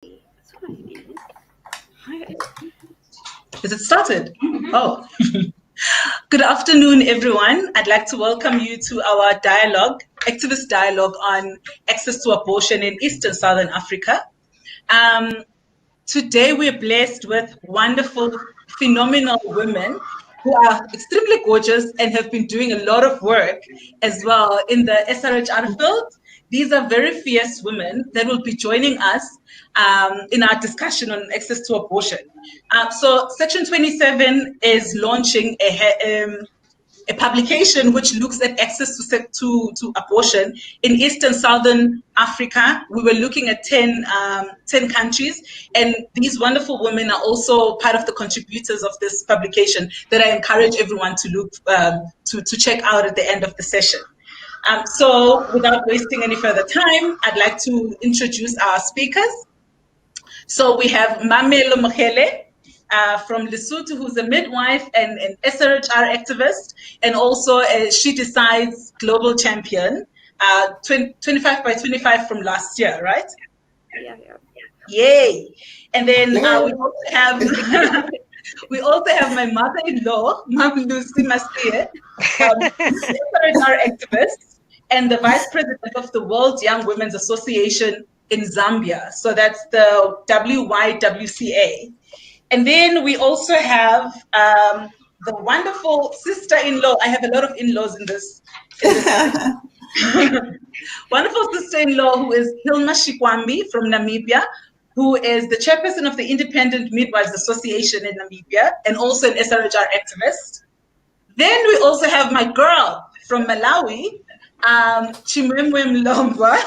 Is it started? Oh. Good afternoon, everyone. I'd like to welcome you to our dialogue, activist dialogue on access to abortion in Eastern Southern Africa. Today, we're blessed with wonderful, phenomenal women who are extremely gorgeous and have been doing a lot of work as well in the SRHR field. These are very fierce women that will be joining us in our discussion on access to abortion. So Section 27 is launching a publication which looks at access to abortion in Eastern Southern Africa. We were looking at 10 countries, and these wonderful women are also part of the contributors of this publication that I encourage everyone to look to check out at the end of the session. So without wasting any further time, I'd like to introduce our speakers. So we have Mamelo Mokhele from Lesotho, who's a midwife and an SRHR activist, and also a She Decides global champion, 25 by 25 from last year, right? Yeah. Yay! And then we also have my mother-in-law, Mam Lucy Masie, SRHR activist and the vice president of the World Young Women's Association in Zambia. So that's the WYWCA. And then we also have the wonderful sister-in-law. I have a lot of in-laws in this. Wonderful sister-in-law who is Hilma Shikwambi from Namibia, who is the chairperson of the Independent Midwives Association in Namibia and also an SRHR activist. Then we also have my girl from Malawi, Chimwemwe Mlongwa,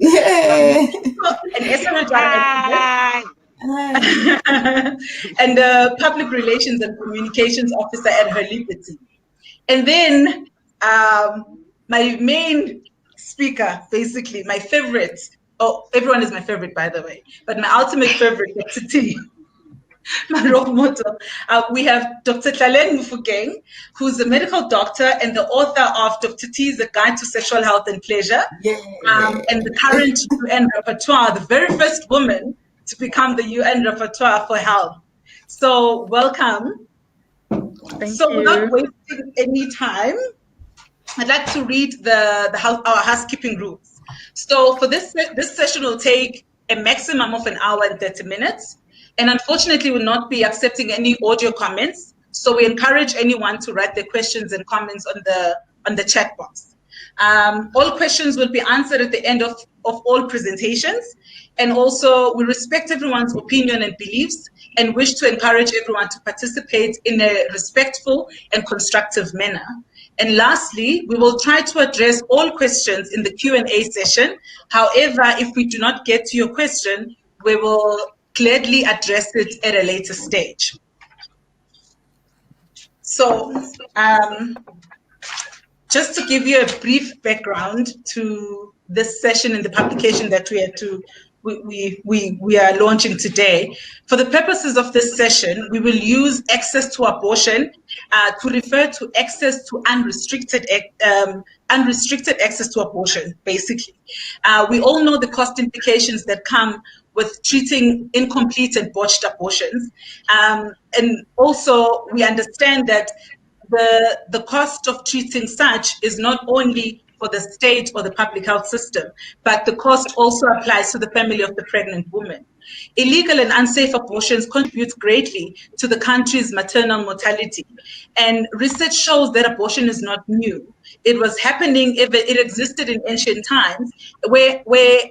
an SRHR activist. And the Public Relations and Communications Officer at Her Liberty. And then my main speaker, basically, my favorite. Oh, everyone is my favorite, by the way. But my ultimate favorite, Dr. T, my role model. We have Dr. Tlaleng Mufokeng, who's a medical doctor and the author of Dr. T's A Guide to Sexual Health and Pleasure, and the current UN Rapporteur, the very first woman to become the UN Rapporteur for Health. So welcome. Thank you. Without wasting any time, I'd like to read our housekeeping rules. So for this session will take a maximum of an hour and 30 minutes. And unfortunately, we'll not be accepting any audio comments. So we encourage anyone to write their questions and comments on the chat box. All questions will be answered at the end of all presentations. And also, we respect everyone's opinion and beliefs and wish to encourage everyone to participate in a respectful and constructive manner. And lastly, we will try to address all questions in the Q&A session. However, if we do not get to your question, we will gladly address it at a later stage. So, just to give you a brief background to this session and the publication that we are launching today. For the purposes of this session, we will use access to abortion to refer to access to unrestricted access to abortion, basically. We all know the cost implications that come with treating incomplete and botched abortions. And also, we understand that the cost of treating such is not only for the state or the public health system, but the cost also applies to the family of the pregnant woman. Illegal and unsafe abortions contribute greatly to the country's maternal mortality. And research shows that abortion is not new. It was happening, it existed in ancient times where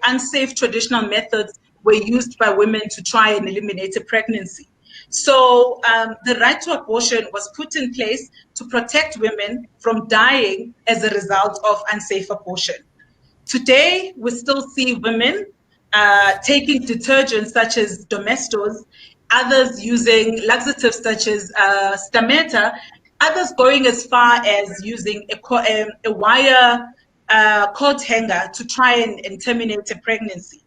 unsafe traditional methods were used by women to try and eliminate a pregnancy. So the right to abortion was put in place to protect women from dying as a result of unsafe abortion. Today, we still see women taking detergents such as Domestos, others using laxatives such as Stameta, others going as far as using a wire coat hanger to try and terminate a pregnancy.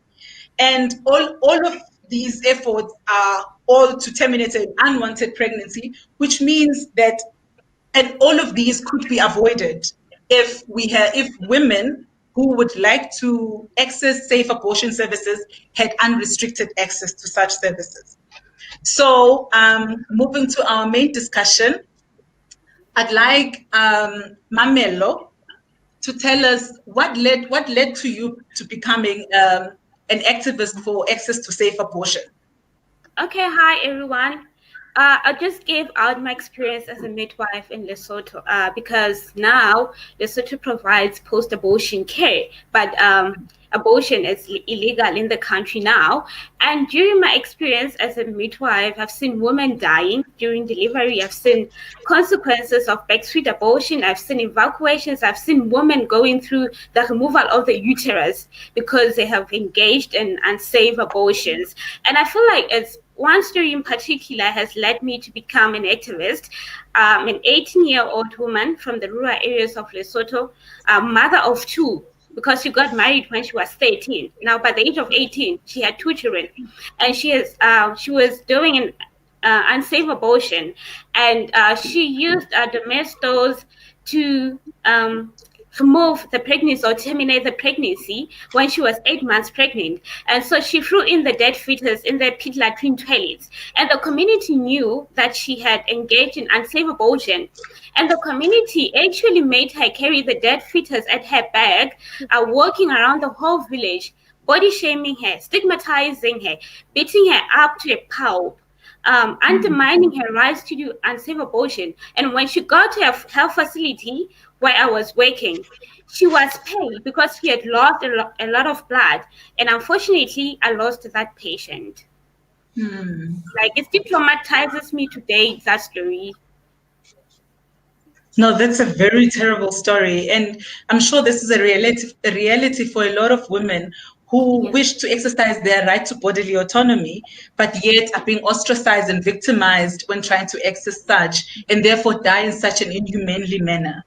And all of these efforts are all to terminate an unwanted pregnancy, which means that, and all of these could be avoided if women who would like to access safe abortion services had unrestricted access to such services. So moving to our main discussion, I'd like Mamelo to tell us what led to you to becoming an activist for access to safe abortion. Okay, hi everyone. I just gave out my experience as a midwife in Lesotho because now Lesotho provides post-abortion care, but abortion is illegal in the country now. And during my experience as a midwife, I've seen women dying during delivery. I've seen consequences of backstreet abortion. I've seen evacuations. I've seen women going through the removal of the uterus because they have engaged in unsafe abortions. And I feel like it's one story in particular has led me to become an activist. An 18-year-old woman from the rural areas of Lesotho, a mother of two, because she got married when she was 13. Now, by the age of 18, she had two children, and she was doing an unsafe abortion, and she used domestos to remove the pregnancy or terminate the pregnancy when she was 8 months pregnant. And so she threw in the dead fetus in the pit latrine toilets. And the community knew that she had engaged in unsafe abortion. And the community actually made her carry the dead fetus at her back, walking around the whole village, body shaming her, stigmatizing her, beating her up to a pulp. Undermining her rights to do unsafe abortion. And when she got to a health facility where I was working, she was paid because she had lost a lot of blood. And unfortunately, I lost that patient. Like, it stigmatizes me today, that story. No, that's a very terrible story. And I'm sure this is a reality for a lot of women who wish to exercise their right to bodily autonomy, but yet are being ostracized and victimized when trying to access such, and therefore die in such an inhumanely manner.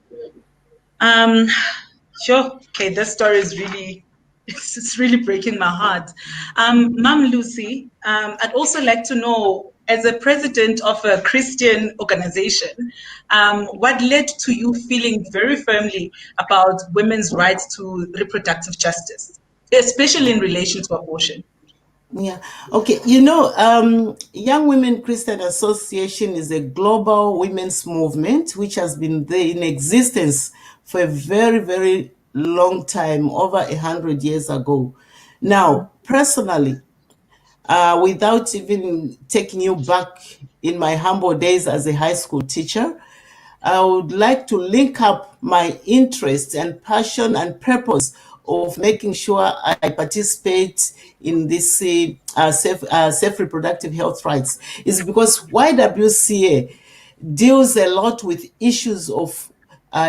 Sure. Okay, this story is really, it's really breaking my heart. Ma'am Lucy, I'd also like to know, as a president of a Christian organization, what led to you feeling very firmly about women's rights to reproductive justice, especially in relation to abortion? Yeah. Okay. Young Women Christian Association is a global women's movement which has been there in existence for a very, very long time, over 100 years ago. Now, personally, without even taking you back in my humble days as a high school teacher, I would like to link up my interest and passion and purpose of making sure I participate in this safe reproductive health rights is because YWCA deals a lot with issues of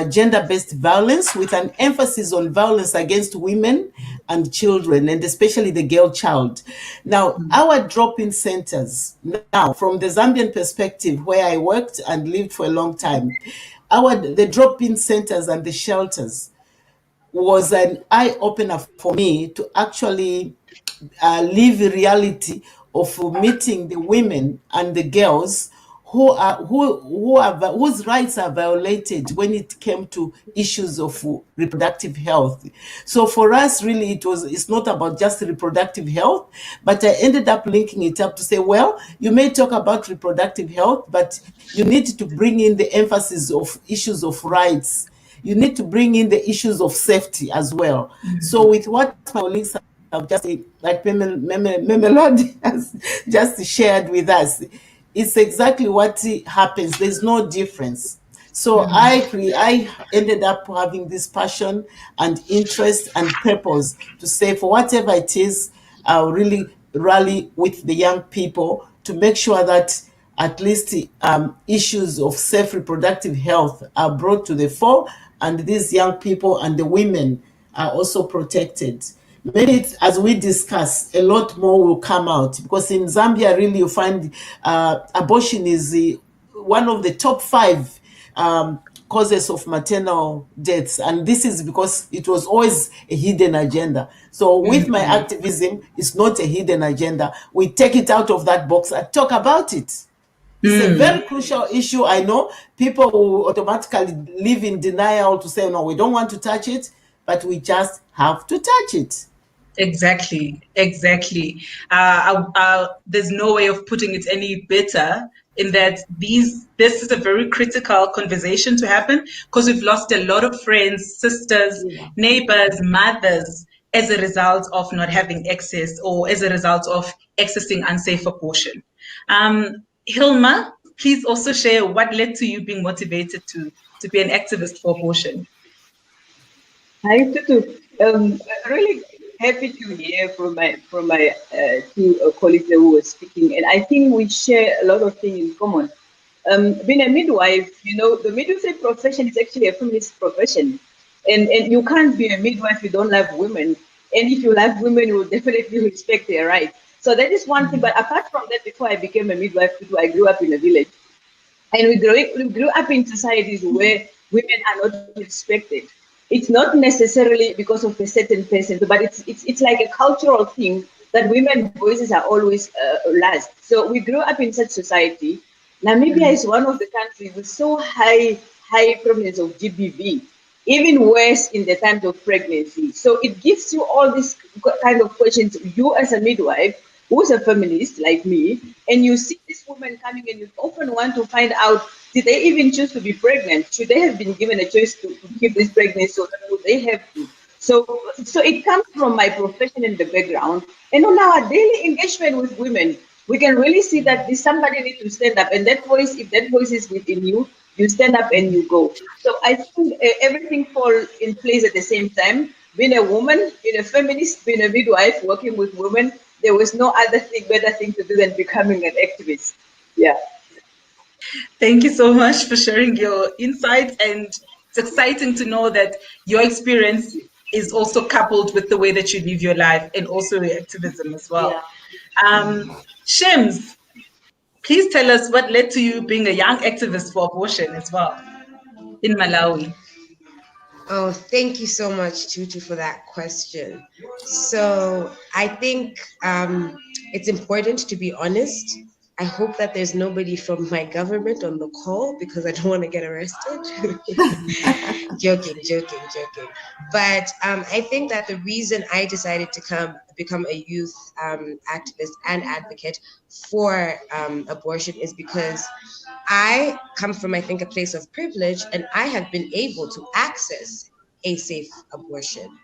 gender-based violence, with an emphasis on violence against women and children, and especially the girl child. Now, our drop-in centers, now from the Zambian perspective, where I worked and lived for a long time, the drop-in centers and the shelters was an eye-opener for me to actually live the reality of meeting the women and the girls whose rights are violated when it came to issues of reproductive health. So for us, really, it's not about just reproductive health, but I ended up linking it up to say, well, you may talk about reproductive health, but you need to bring in the emphasis of issues of rights. You need to bring in the issues of safety as well. So with what my colleagues have just, like Memelody has just shared with us, it's exactly what happens. There's no difference. So I ended up having this passion and interest and purpose to say, for whatever it is, I'll really rally with the young people to make sure that at least issues of safe reproductive health are brought to the fore, and these young people and the women are also protected. Maybe as we discuss, a lot more will come out, because in Zambia, really, you find abortion is one of the top 5 causes of maternal deaths. And this is because it was always a hidden agenda. So with my activism, it's not a hidden agenda. We take it out of that box and talk about it. It's a very crucial issue. I know people will automatically live in denial to say, no, we don't want to touch it, but we just have have to touch it. Exactly. There's no way of putting it any better in that this is a very critical conversation to happen, because we've lost a lot of friends, sisters, neighbors, mothers as a result of not having access, or as a result of accessing unsafe abortion. Hilma, please also share what led to you being motivated to be an activist for abortion. Hi, Tutu. Really happy to hear from my two colleagues who were speaking, and I think we share a lot of things in common. Being a midwife, the midwifery profession is actually a feminist profession, and you can't be a midwife if you don't love women, and if you love women, you will definitely respect their rights. So that is one thing. But apart from that, before I became a midwife, I grew up in a village, and we grew up in societies where women are not respected. It's not necessarily because of a certain person, but it's like a cultural thing that women's voices are always last. So we grew up in such society. Namibia is one of the countries with so high prevalence of GBV, even worse in the times of pregnancy. So it gives you all these kind of questions. You as a midwife, who's a feminist like me, and you see this woman coming, and you often want to find out, did they even choose to be pregnant? Should they have been given a choice to keep this pregnancy, or would they have to? So it comes from my profession in the background. And on our daily engagement with women, we can really see that somebody needs to stand up. And that voice, if that voice is within you, you stand up and you go. So I think everything falls in place at the same time. Being a woman, being a feminist, being a midwife, working with women, there was no better thing to do than becoming an activist. Yeah. Thank you so much for sharing your insight, and it's exciting to know that your experience is also coupled with the way that you live your life and also your activism as well. Yeah. Shims, please tell us what led to you being a young activist for abortion as well in Malawi. Oh, thank you so much, Tutu, for that question. So I think it's important to be honest. I hope that there's nobody from my government on the call, because I don't want to get arrested. Joking. But I think that the reason I decided to become a youth activist and advocate for abortion is because I come from, I think, a place of privilege, and I have been able to access a safe abortion,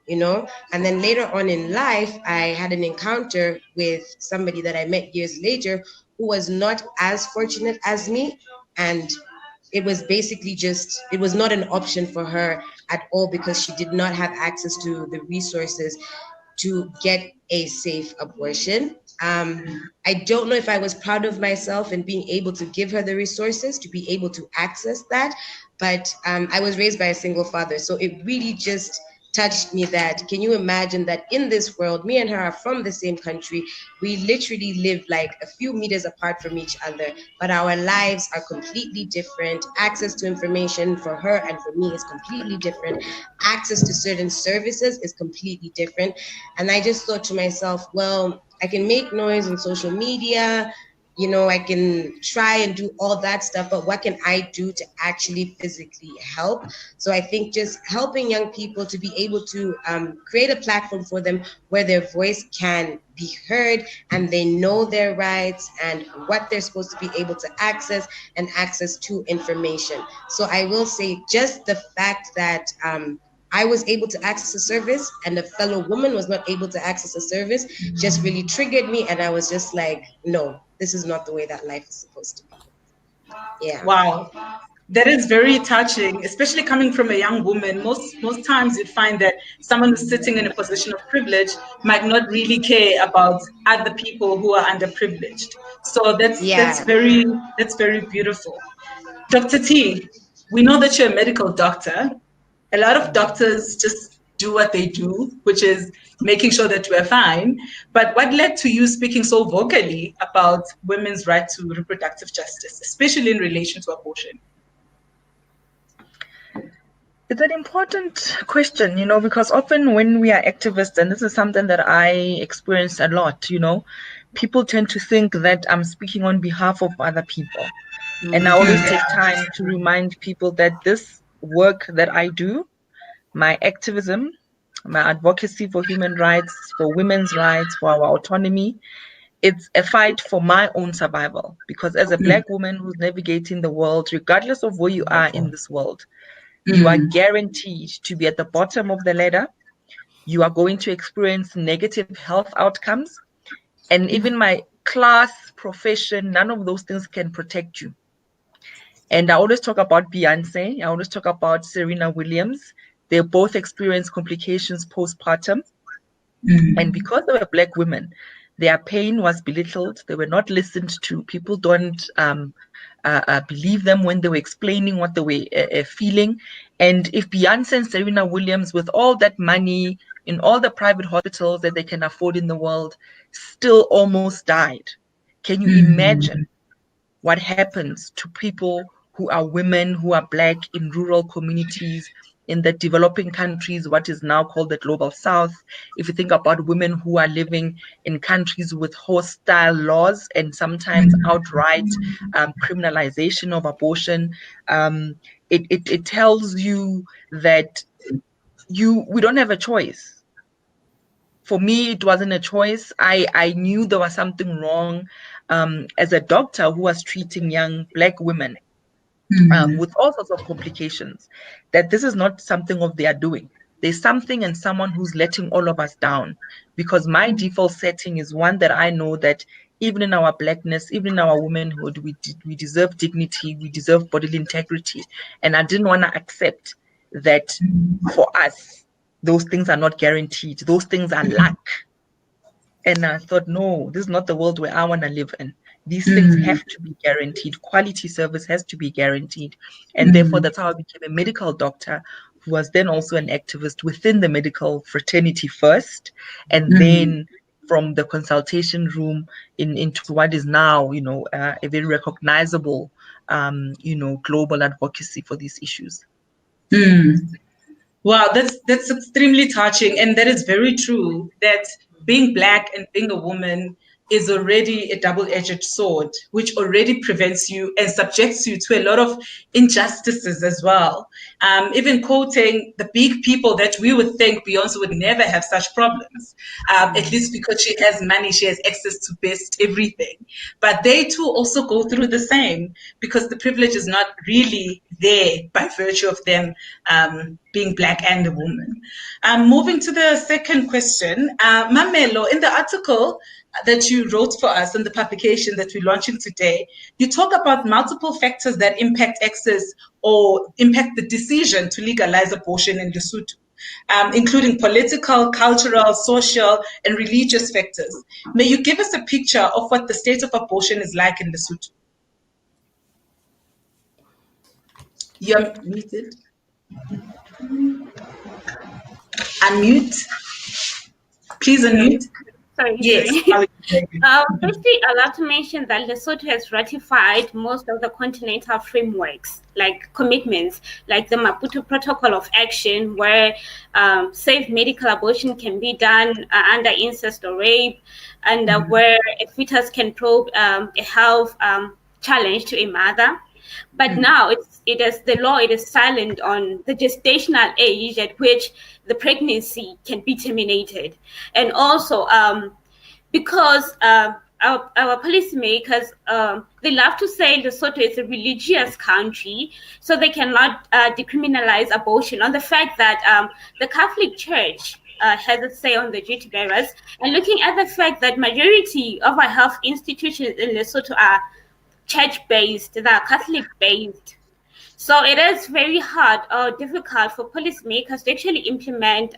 and then later on in life, I had an encounter with somebody that I met years later who was not as fortunate as me, and it was basically it was not an option for her at all, because she did not have access to the resources to get a safe abortion. I don't know if I was proud of myself in being able to give her the resources to be able to access that, but I was raised by a single father, so it really just touched me that, can you imagine that in this world, me and her are from the same country, we literally live like a few meters apart from each other, but our lives are completely different. Access to information for her and for me is completely different. Access to certain services is completely different. And I just thought to myself, well, I can make noise on social media, I can try and do all that stuff, but what can I do to actually physically help? So I think just helping young people to be able to create a platform for them where their voice can be heard and they know their rights and what they're supposed to be able to access and access to information. So I will say just the fact that I was able to access a service and a fellow woman was not able to access a service just really triggered me. And I was just like, no, this is not the way that life is supposed to be. Yeah. Wow. That is very touching, especially coming from a young woman. Most times you'd find that someone who's sitting in a position of privilege might not really care about other people who are underprivileged. So that's very beautiful. Dr. T, we know that you're a medical doctor. A lot of doctors just do what they do, which is making sure that we're fine. But what led to you speaking so vocally about women's right to reproductive justice, especially in relation to abortion? It's an important question, because often when we are activists, and this is something that I experience a lot, people tend to think that I'm speaking on behalf of other people. And I always take time to remind people that this work that I do, my activism, my advocacy for human rights, for women's rights, for our autonomy. It's a fight for my own survival, because as a Black woman who's navigating the world, regardless of where you are in this world, you are guaranteed to be at the bottom of the ladder. You are going to experience negative health outcomes. And even my class, profession, none of those things can protect you. And I always talk about Beyonce. I always talk about Serena Williams. They both experienced complications postpartum. And because they were Black women, their pain was belittled. They were not listened to. People don't believe them when they were explaining what they were feeling. And if Beyonce and Serena Williams, with all that money in all the private hospitals that they can afford in the world, still almost died, can you imagine what happens to people who are women, who are Black in rural communities, in the developing countries, what is now called the Global South? If you think about women who are living in countries with hostile laws and sometimes outright criminalization of abortion, it tells you that we don't have a choice. For me, it wasn't a choice. I knew there was something wrong as a doctor who was treating young Black women with all sorts of complications, that this is not something of their doing. There's something and someone who's letting all of us down, because my default setting is one that I know that even in our Blackness, even in our womanhood, we deserve dignity, we deserve bodily integrity. And I didn't want to accept that for us, those things are not guaranteed. Those things are luck. And I thought, no, this is not the world where I want to live in. These things have to be guaranteed. Quality service has to be guaranteed. And therefore, that's how I became a medical doctor, who was then also an activist within the medical fraternity first, and then from the consultation room into what is now, a very recognizable, global advocacy for these issues. Wow, that's extremely touching, and that is very true, that being Black and being a woman is already a double-edged sword, which already prevents you and subjects you to a lot of injustices as well. Even quoting the big people that we would think Beyonce would never have such problems, at least because she has money, she has access to best everything. But they too also go through the same, because the privilege is not really there by virtue of them being Black and a woman. Moving to the second question, Mamelo, in the article that you wrote for us in the publication that we're launching today, you talk about multiple factors that impact access or impact the decision to legalize abortion in Lesotho, including political, cultural, social, and religious factors. May you give us a picture of what the state of abortion is like in Lesotho? You're muted. Unmute. Please unmute. Sorry. Yes. Firstly, I'd like to mention that Lesotho has ratified most of the continental frameworks, like commitments, like the Maputo Protocol of Action, where safe medical abortion can be done under incest or rape, and where a fetus can probe a health challenge to a mother. But now it is silent on the gestational age at which the pregnancy can be terminated. And also because our policymakers, they love to say Lesotho is a religious country, so they cannot decriminalize abortion, on the fact that the Catholic Church has a say on the duty bearers, and looking at the fact that majority of our health institutions in Lesotho are church-based, they are Catholic-based. So it is very hard or difficult for policymakers to actually implement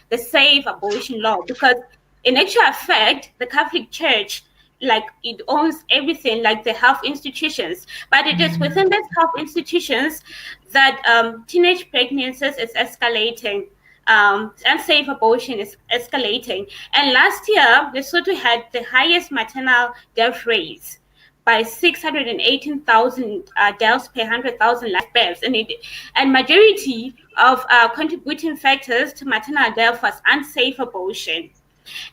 the safe abortion law, because in actual fact, the Catholic Church, like, it owns everything, like the health institutions. But it is within these health institutions that teenage pregnancies is escalating. Unsafe abortion is escalating. And last year, Lesotho had the highest maternal death rates, by 618,000 deaths per 100,000 live births, and majority of contributing factors to maternal death was unsafe abortion.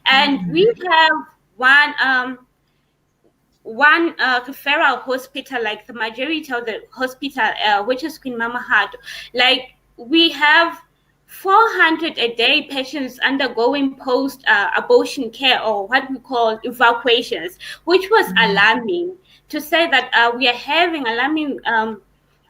And we have one referral hospital, like the majority of the hospital, which is Queen Mama Hart. Like, we have 400 a day patients undergoing post-abortion care, or what we call evacuations, which was alarming, to say that we are having alarming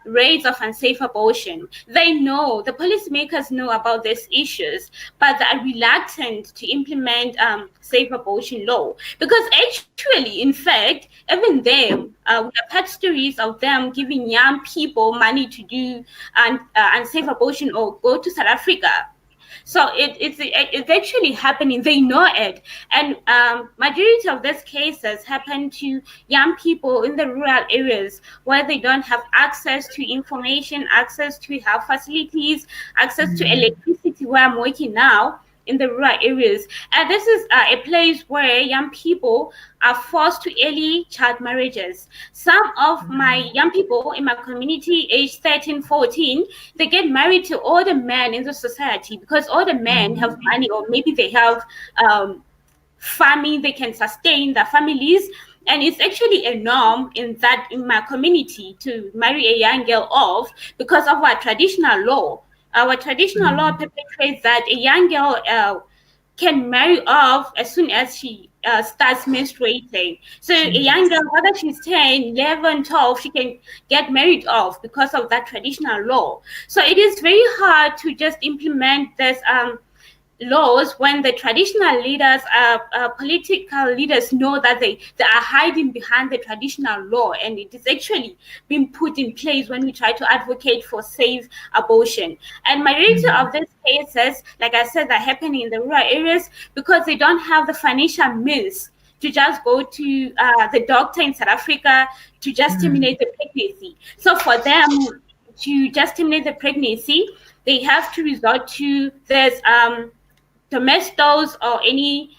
rates of unsafe abortion. They know, the policymakers know about these issues, but they are reluctant to implement safe abortion law. Because actually, in fact, even them, we have had stories of them giving young people money to do unsafe abortion or go to South Africa. So it's actually happening. They know it, and majority of these cases happen to young people in the rural areas where they don't have access to information, access to health facilities, access to electricity. Where I'm working now, in the rural areas, and this is a place where young people are forced to early child marriages. Some of my young people in my community, age 13, 14, they get married to older men in the society because older men have money, or maybe they have farming, they can sustain their families. And it's actually a norm in my community to marry a young girl off because of our traditional law. Our traditional law perpetuates that a young girl can marry off as soon as she starts menstruating. So a young girl, whether she's 10, 11, 12, she can get married off because of that traditional law. So it is very hard to just implement this laws when the traditional leaders, political leaders, know that they are hiding behind the traditional law, and it is actually being put in place when we try to advocate for safe abortion. And majority of these cases, like I said, are happening in the rural areas because they don't have the financial means to just go to the doctor in South Africa to just terminate the pregnancy. So for them to just terminate the pregnancy, they have to resort to this domestos or any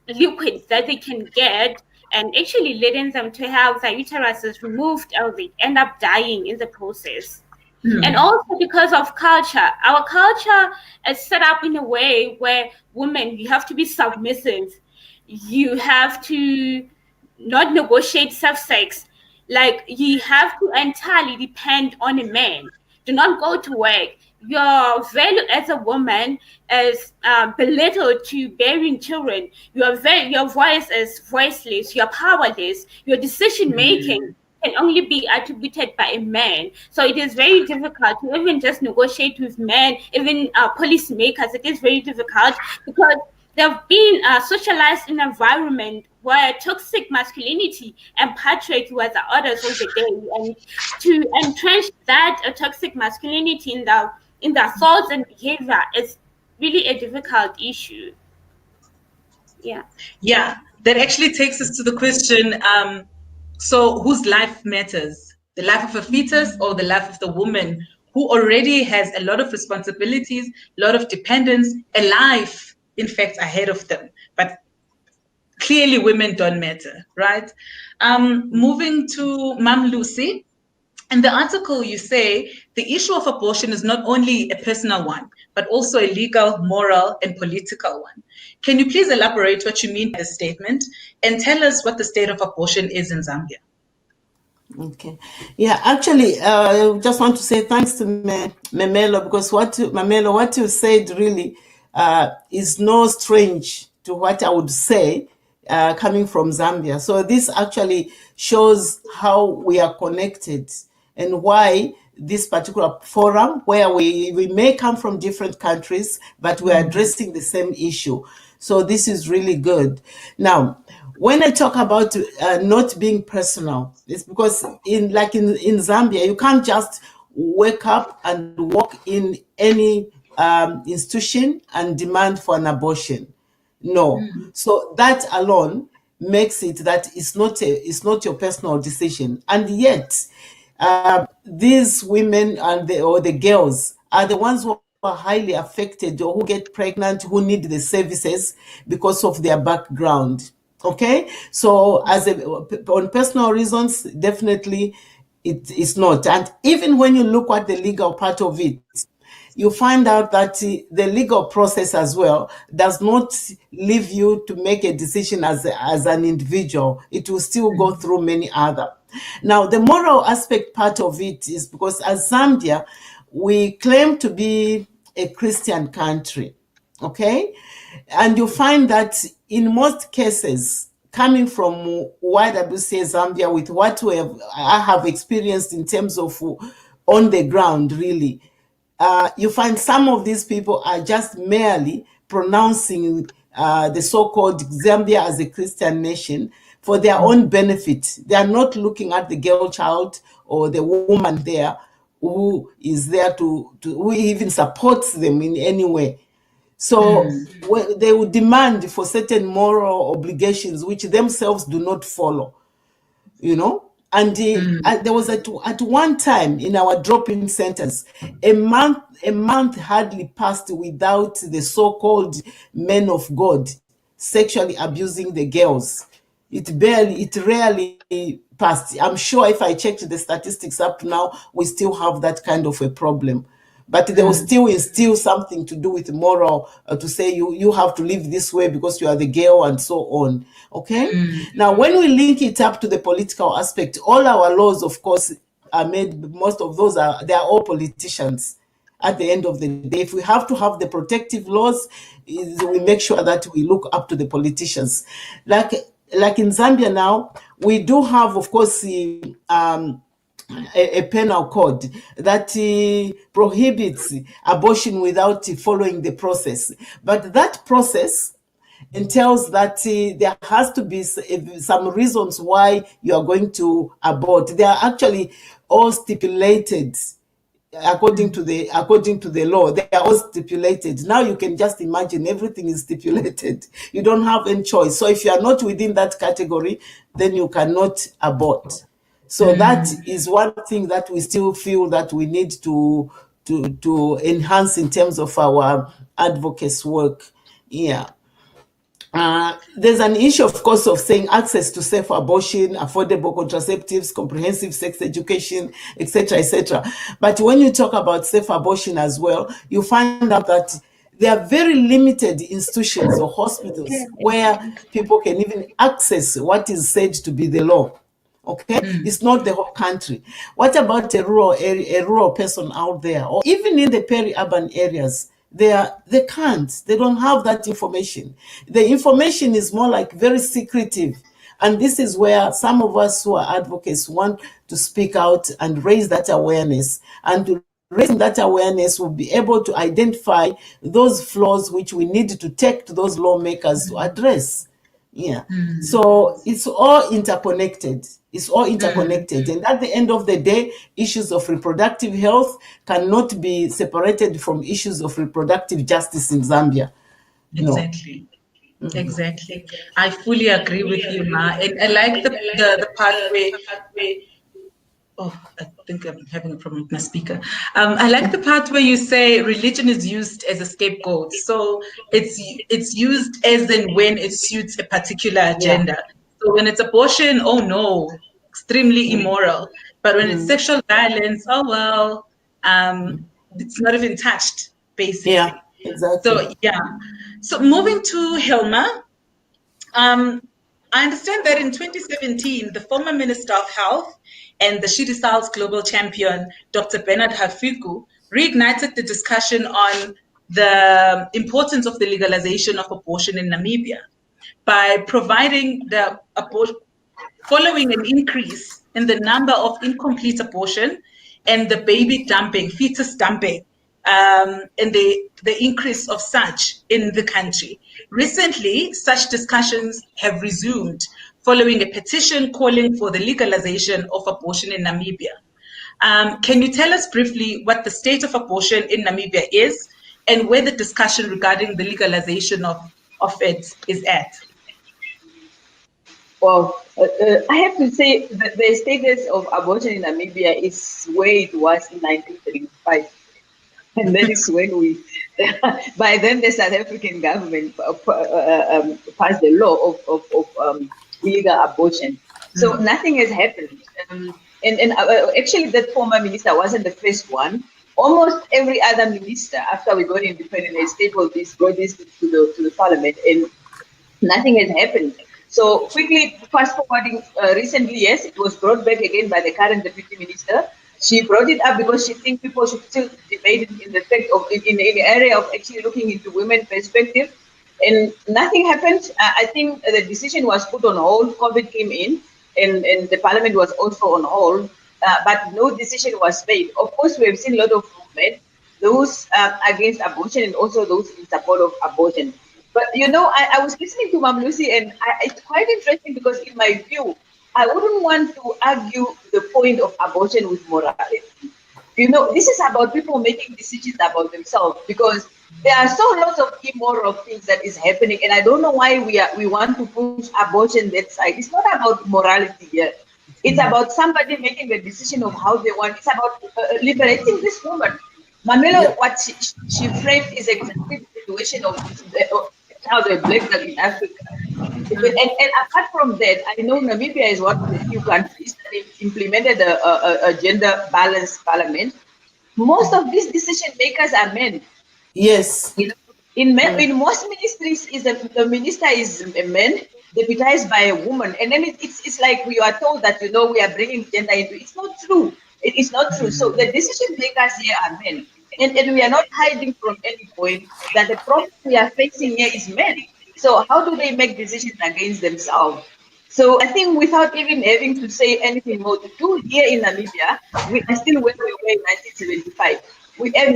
liquids that they can get, and actually leading them to have their uteruses removed, or they end up dying in the process. And also because of culture, our culture is set up in a way where women, you have to be submissive. You have to not negotiate safe sex. Like, you have to entirely depend on a man. Do not go to work. Your value as a woman is belittled to bearing children. Your voice is voiceless. You're powerless. Your decision making can only be attributed by a man. So it is very difficult to even just negotiate with men, even policymakers. It is very difficult because they've been socialized in an environment where toxic masculinity and patriarchy was the orders of the day, and to entrench that toxic masculinity in their thoughts and behavior is really a difficult issue. Yeah, that actually takes us to the question, so whose life matters? The life of a fetus or the life of the woman who already has a lot of responsibilities, a lot of dependence, a life, in fact, ahead of them. But clearly women don't matter, right? Moving to Mam Lucy. In the article, you say the issue of abortion is not only a personal one, but also a legal, moral, and political one. Can you please elaborate what you mean by the statement and tell us what the state of abortion is in Zambia? Okay. Yeah, actually, I just want to say thanks to Memelo, because what you said really is no strange to what I would say coming from Zambia. So this actually shows how we are connected and why this particular forum, where we may come from different countries, but we're addressing the same issue. So this is really good. Now, when I talk about not being personal, it's because in Zambia, you can't just wake up and walk in any institution and demand for an abortion. No. So that alone makes it that it's not your personal decision. And yet, these women and the girls are the ones who are highly affected or who get pregnant, who need the services because of their background. Okay, so on personal reasons, definitely it is not. And even when you look at the legal part of it, you find out that the legal process as well does not leave you to make a decision as an individual. It will still go through many other. Now, the moral aspect part of it is because as Zambia, we claim to be a Christian country, okay? And you find that in most cases, coming from YWCA Zambia, with what I have experienced in terms of on the ground, really, you find some of these people are just merely pronouncing the so-called Zambia as a Christian nation for their own benefit. They are not looking at the girl child or the woman there who is there who even supports them in any way. So they would demand for certain moral obligations which themselves do not follow, you know. And there was at one time in our drop-in centers, a month hardly passed without the so-called men of God sexually abusing the girls. It rarely passed. I'm sure if I checked the statistics up now, we still have that kind of a problem. But they will still instill something to do with moral, to say you have to live this way because you are the girl and so on. Okay? Now, when we link it up to the political aspect, all our laws, of course, are made, most of those they are all politicians. At the end of the day, if we have to have the protective laws, we make sure that we look up to the politicians. Like in Zambia now, we do have, of course, a penal code that prohibits abortion without following the process. But that process entails that there has to be some reasons why you are going to abort. They are actually all stipulated according to the law. They are all stipulated. Now you can just imagine everything is stipulated. You don't have any choice. So if you are not within that category, then you cannot abort. So that is one thing that we still feel that we need to enhance in terms of our advocacy work. Yeah. There's an issue, of course, of saying access to safe abortion, affordable contraceptives, comprehensive sex education, etc., etc. But when you talk about safe abortion as well, you find out that there are very limited institutions or hospitals where people can even access what is said to be the law. Okay, it's not the whole country. What about a rural person out there, or even in the peri-urban areas? They can't. They don't have that information. The information is more like very secretive, and this is where some of us who are advocates want to speak out and raise that awareness. And to raising that awareness, will be able to identify those flaws which we need to take to those lawmakers to address. Yeah. So it's all interconnected. It's all interconnected. And at the end of the day, issues of reproductive health cannot be separated from issues of reproductive justice in Zambia. Exactly. No. Exactly. I fully agree with you, Ma. And I like the part where I think I'm having a problem with my speaker. I like the part where you say religion is used as a scapegoat. So it's used as and when it suits a particular agenda. Yeah. So when it's abortion, oh no, extremely immoral. But when it's sexual violence, oh well, it's not even touched, basically. Yeah, exactly. So yeah. So moving to Hilma, I understand that in 2017, the former Minister of Health and the Shirisal's global champion, Dr. Bernard Hafiku, reignited the discussion on the importance of the legalization of abortion in Namibia by providing following an increase in the number of incomplete abortion and the baby dumping, fetus dumping, and the increase of such in the country. Recently, such discussions have resumed following a petition calling for the legalization of abortion in Namibia. Can you tell us briefly what the state of abortion in Namibia is and where the discussion regarding the legalization of it is at? Well, I have to say that the status of abortion in Namibia is where it was in 1935. And that is when by then the South African government passed the law of illegal abortion. So nothing has happened. And actually that former minister wasn't the first one. Almost every other minister, after we got independent, has brought this to the parliament, and nothing has happened. So quickly fast forwarding, recently, yes, it was brought back again by the current deputy minister. She brought it up because she thinks people should still debate it in the fact of in the area of actually looking into women's perspective. And nothing happened. I think the decision was put on hold. COVID came in, and the parliament was also on hold, but no decision was made. Of course, we have seen a lot of movement, those against abortion and also those in support of abortion. But you know, I was listening to Mam Lucy, and it's quite interesting because, in my view, I wouldn't want to argue the point of abortion with morality. You know, this is about people making decisions about themselves, because there are so lots of immoral things that is happening, and I don't know why we want to push abortion that side. It's not about morality here. It's about somebody making the decision of how they want. It's about liberating this woman. Mamela, what she framed is exactly the situation of how the black girl in Africa. And apart from that, I know Namibia is one of the few countries that implemented a gender balanced parliament. Most of these decision makers are men. Yes. You know, in most ministries, the minister is a man, deputized by a woman, and then it's like we are told that, you know, we are bringing gender into. It's not true. It is not true. So the decision makers here are men, and we are not hiding from any point that the problem we are facing here is men. So how do they make decisions against themselves? So I think, without even having to say anything more to do here in Namibia, we are still where we were in 1975. We have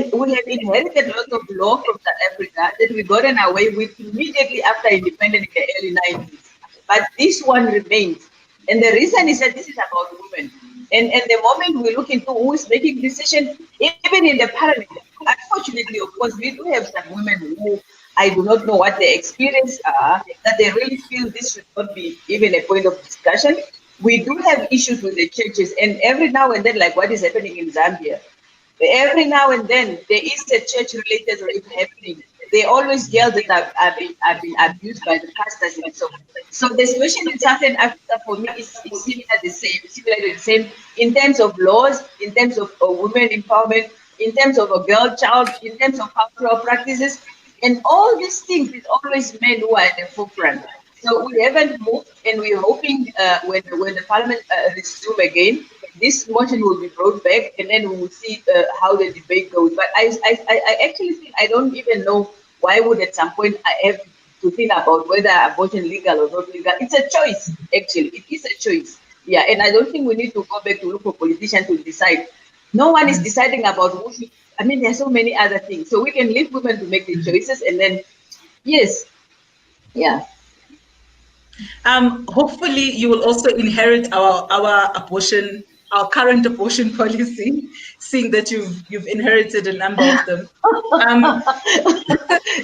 inherited a lot of law from South Africa that we gotten away with immediately after independence in the early 90s. But this one remains. And the reason is that this is about women. And the moment we look into who is making decisions, even in the parliament, unfortunately, of course, we do have some women who, I do not know what their experience are, that they really feel this should not be even a point of discussion. We do have issues with the churches, and every now and then, like what is happening in Zambia, every now and then there is a church-related rape happening. They always yell that I've been abused by the pastors and so on. So the situation in Southern Africa for me is similar to the same in terms of laws, in terms of women empowerment, in terms of a girl child, in terms of cultural practices, and all these things is always men who are at the forefront. So we haven't moved, and we're hoping when the parliament resume again, this motion will be brought back, and then we will see how the debate goes. But I actually think, I don't even know why would at some point I have to think about whether abortion legal or not legal. It's a choice, actually. It is a choice. Yeah, and I don't think we need to go back to look for politicians to decide. No one is deciding about who should. I mean, there's so many other things. So we can leave women to make the choices, and then, yes, yeah. Hopefully, you will also inherit our current abortion policy, seeing that you've inherited a number of them.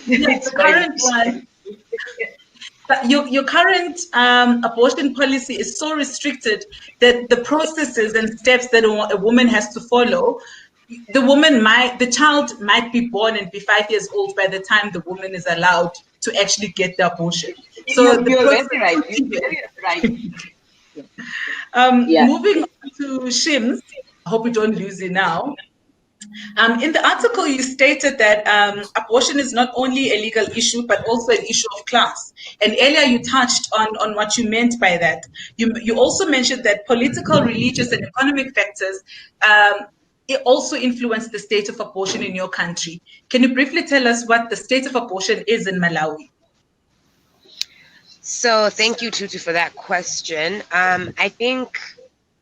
The current one. Your current abortion policy is so restricted that the processes and steps that a woman has to follow, the child might be born and be 5 years old by the time the woman is allowed to actually get the abortion. So you're very right. You're very right. Moving on to Shims, I hope we don't lose you now. In the article, you stated that abortion is not only a legal issue, but also an issue of class. And earlier you touched on what you meant by that. You also mentioned that political, religious, and economic factors it also influence the state of abortion in your country. Can you briefly tell us what the state of abortion is in Malawi? So thank you, Tutu, for that question. I think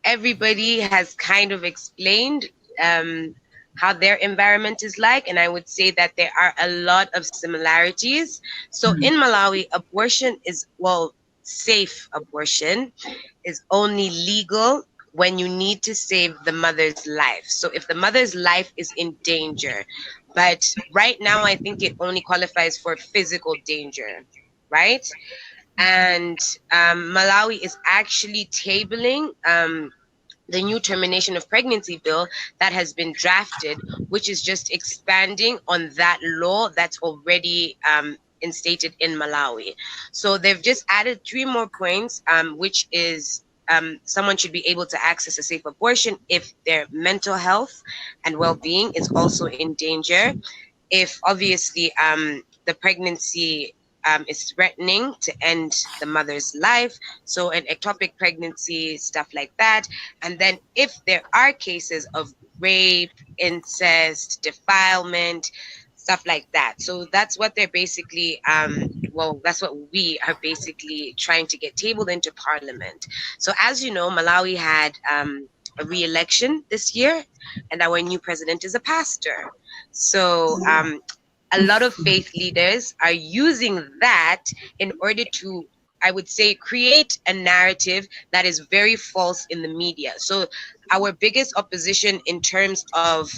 everybody has kind of explained how their environment is like, and I would say that there are a lot of similarities. So in Malawi, abortion is, well, safe abortion is only legal when you need to save the mother's life. So if the mother's life is in danger, but right now I think it only qualifies for physical danger, right? And Malawi is actually tabling the new termination of pregnancy bill that has been drafted, which is just expanding on that law that's already instated in Malawi. So they've just added 3 more points, which is someone should be able to access a safe abortion if their mental health and well-being is also in danger, if obviously the pregnancy is threatening to end the mother's life. So an ectopic pregnancy, stuff like that. And then if there are cases of rape, incest, defilement, stuff like that. So that's what they're basically, that's what we are basically trying to get tabled into Parliament. So as you know, Malawi had a re-election this year, and our new president is a pastor. So a lot of faith leaders are using that in order to, I would say, create a narrative that is very false in the media. So our biggest opposition in terms of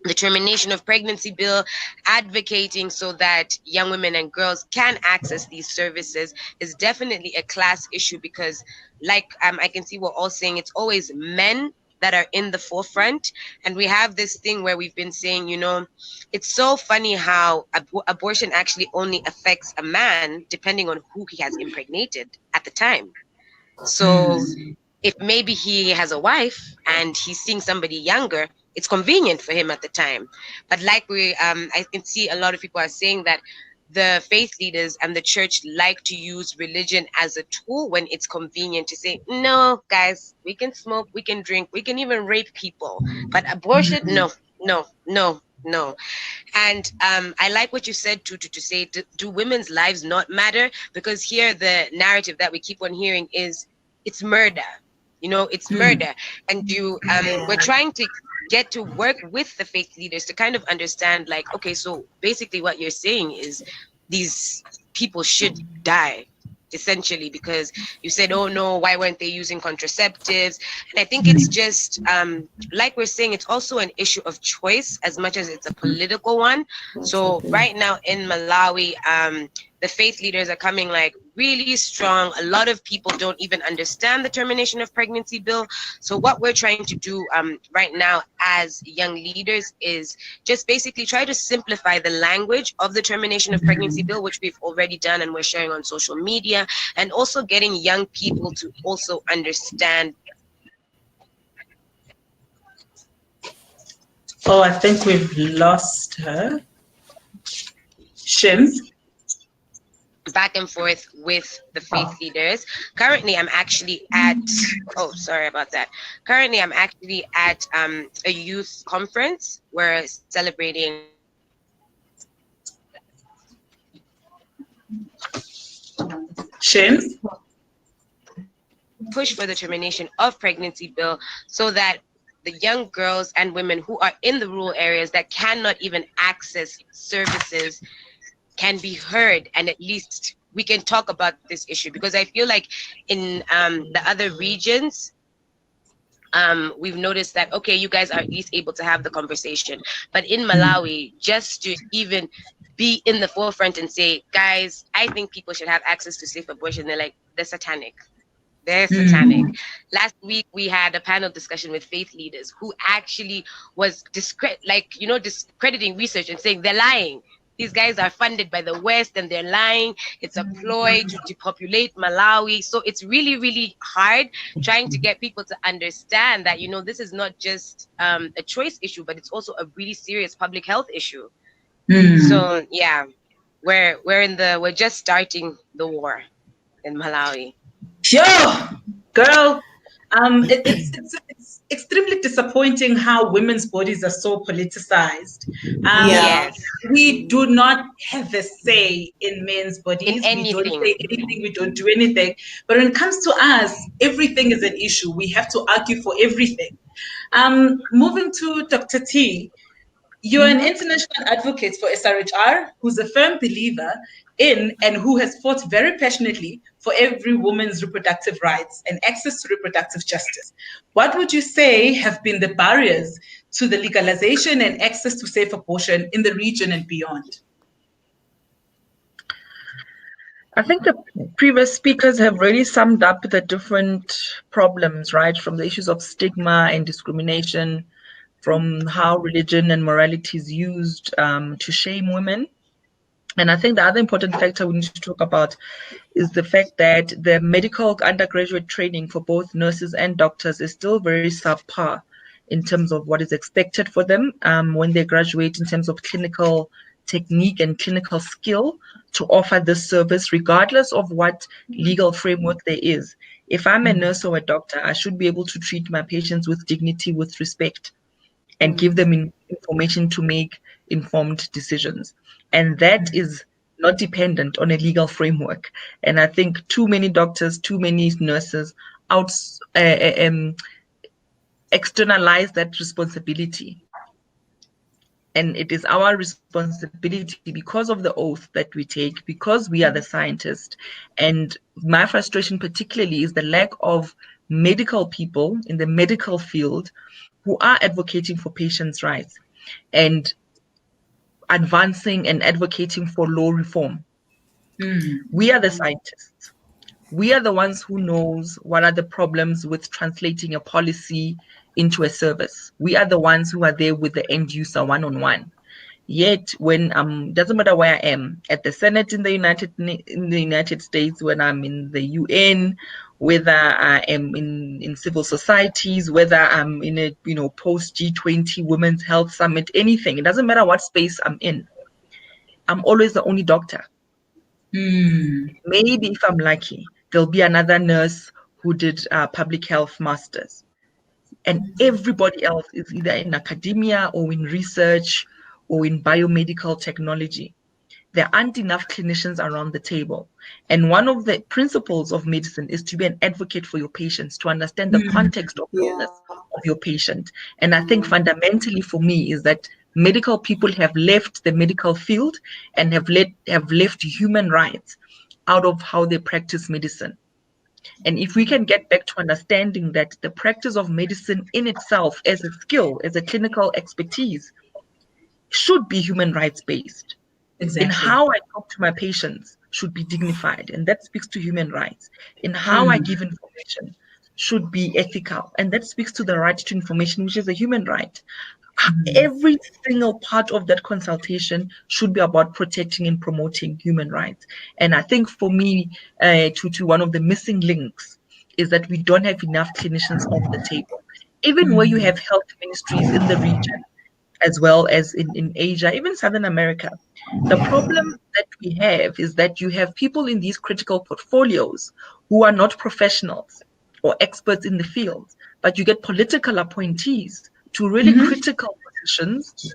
the termination of pregnancy bill, advocating so that young women and girls can access these services, is definitely a class issue, because like I can see we're all saying, it's always men that are in the forefront. And we have this thing where we've been saying, you know, it's so funny how abortion actually only affects a man depending on who he has impregnated at the time. So if maybe he has a wife and he's seeing somebody younger, it's convenient for him at the time. But like I can see a lot of people are saying that the faith leaders and the church like to use religion as a tool when it's convenient to say, no, guys, we can smoke, we can drink, we can even rape people. But abortion, no. And I like what you said to say, do women's lives not matter? Because here the narrative that we keep on hearing is it's murder. You know, it's murder. And we're trying to get to work with the faith leaders to kind of understand, like, okay, so basically what you're saying is these people should die, essentially, because you said, oh no, why weren't they using contraceptives? And I think it's just, like we're saying, it's also an issue of choice as much as it's a political one. So right now in Malawi, the faith leaders are coming like really strong. A lot of people don't even understand the termination of pregnancy bill. So what we're trying to do right now as young leaders is just basically try to simplify the language of the termination of pregnancy bill, which we've already done and we're sharing on social media, and also getting young people to also understand. Oh, I think we've lost her. Shims? Back and forth with the faith leaders. Currently, I'm actually at, oh, sorry about that. Currently, I'm actually at a youth conference. We're celebrating Shims? push for the termination of pregnancy bill so that the young girls and women who are in the rural areas that cannot even access services can be heard, and at least we can talk about this issue. Because I feel like in the other regions, we've noticed that, okay, you guys are at least able to have the conversation. But in Malawi, just to even be in the forefront and say, guys, I think people should have access to safe abortion, they're like, they're satanic. They're satanic. Last week, we had a panel discussion with faith leaders who actually was discrediting research and saying they're lying. These guys are funded by the West and they're lying. It's a ploy to depopulate Malawi. So it's really, really hard trying to get people to understand that, you know, this is not just a choice issue, but it's also a really serious public health issue. So yeah, we're just starting the war in Malawi. Yo, girl, it's extremely disappointing how women's bodies are so politicized. Yes. We do not have a say in men's bodies. In anything. We don't say anything, we don't do anything. But when it comes to us, everything is an issue. We have to argue for everything. Moving to Dr. T, you're an international advocate for SRHR, who's a firm believer in and who has fought very passionately for every woman's reproductive rights and access to reproductive justice. What would you say have been the barriers to the legalization and access to safe abortion in the region and beyond? I think the previous speakers have really summed up the different problems, right? From the issues of stigma and discrimination, from how religion and morality is used to shame women. And I think the other important factor we need to talk about is the fact that the medical undergraduate training for both nurses and doctors is still very subpar in terms of what is expected for them when they graduate in terms of clinical technique and clinical skill to offer this service, regardless of what legal framework there is. If I'm a nurse or a doctor, I should be able to treat my patients with dignity, with respect, and give them information to make informed decisions. And that is not dependent on a legal framework. And I think too many doctors, too many nurses externalize that responsibility. And it is our responsibility, because of the oath that we take, because we are the scientists. And my frustration particularly is the lack of medical people in the medical field who are advocating for patients' rights and advancing and advocating for law reform. We are the scientists. We are the ones who knows what are the problems with translating a policy into a service. We are the ones who are there with the end user one-on-one. Yet, when doesn't matter where I am, at the Senate in the United States, when I'm in the UN, whether I am in civil societies, whether I'm in a post G20 Women's Health Summit, anything, it doesn't matter what space I'm in. I'm always the only doctor. Maybe if I'm lucky, there'll be another nurse who did public health masters. And everybody else is either in academia or in research or in biomedical technology. There aren't enough clinicians around the table. And one of the principles of medicine is to be an advocate for your patients, to understand the context of illness of your patient. And I think fundamentally for me is that medical people have left the medical field and have left human rights out of how they practice medicine. And if we can get back to understanding that the practice of medicine in itself as a skill, as a clinical expertise, should be human rights based. Exactly. In how I talk to my patients should be dignified, and that speaks to human rights. In how I give information should be ethical, and that speaks to the right to information, which is a human right. Every single part of that consultation should be about protecting and promoting human rights. And I think for me, to one of the missing links is that we don't have enough clinicians on the table. Even where you have health ministries in the region, as well as in Asia, even Southern America, the problem that we have is that you have people in these critical portfolios who are not professionals or experts in the field, but you get political appointees to really critical positions,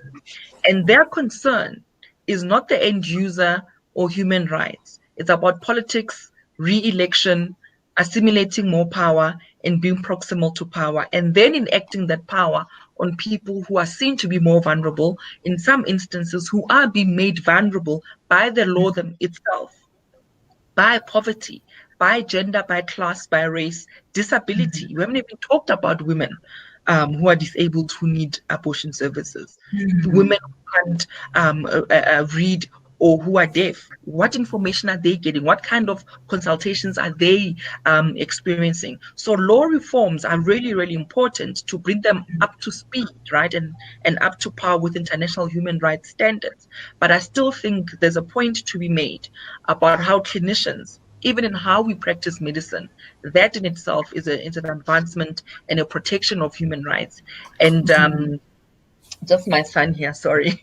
and their concern is not the end user or human rights. It's about politics, re-election, assimilating more power, and being proximal to power, and then enacting that power on people who are seen to be more vulnerable, in some instances who are being made vulnerable by the law itself, by poverty, by gender, by class, by race, disability. We haven't even talked about women who are disabled, who need abortion services, women who can't read or who are deaf. What information are they getting? What kind of consultations are they experiencing? So law reforms are really, really important to bring them up to speed, right? And up to par with international human rights standards. But I still think there's a point to be made about how clinicians, even in how we practice medicine, that in itself is an advancement and a protection of human rights. And just my son here, sorry.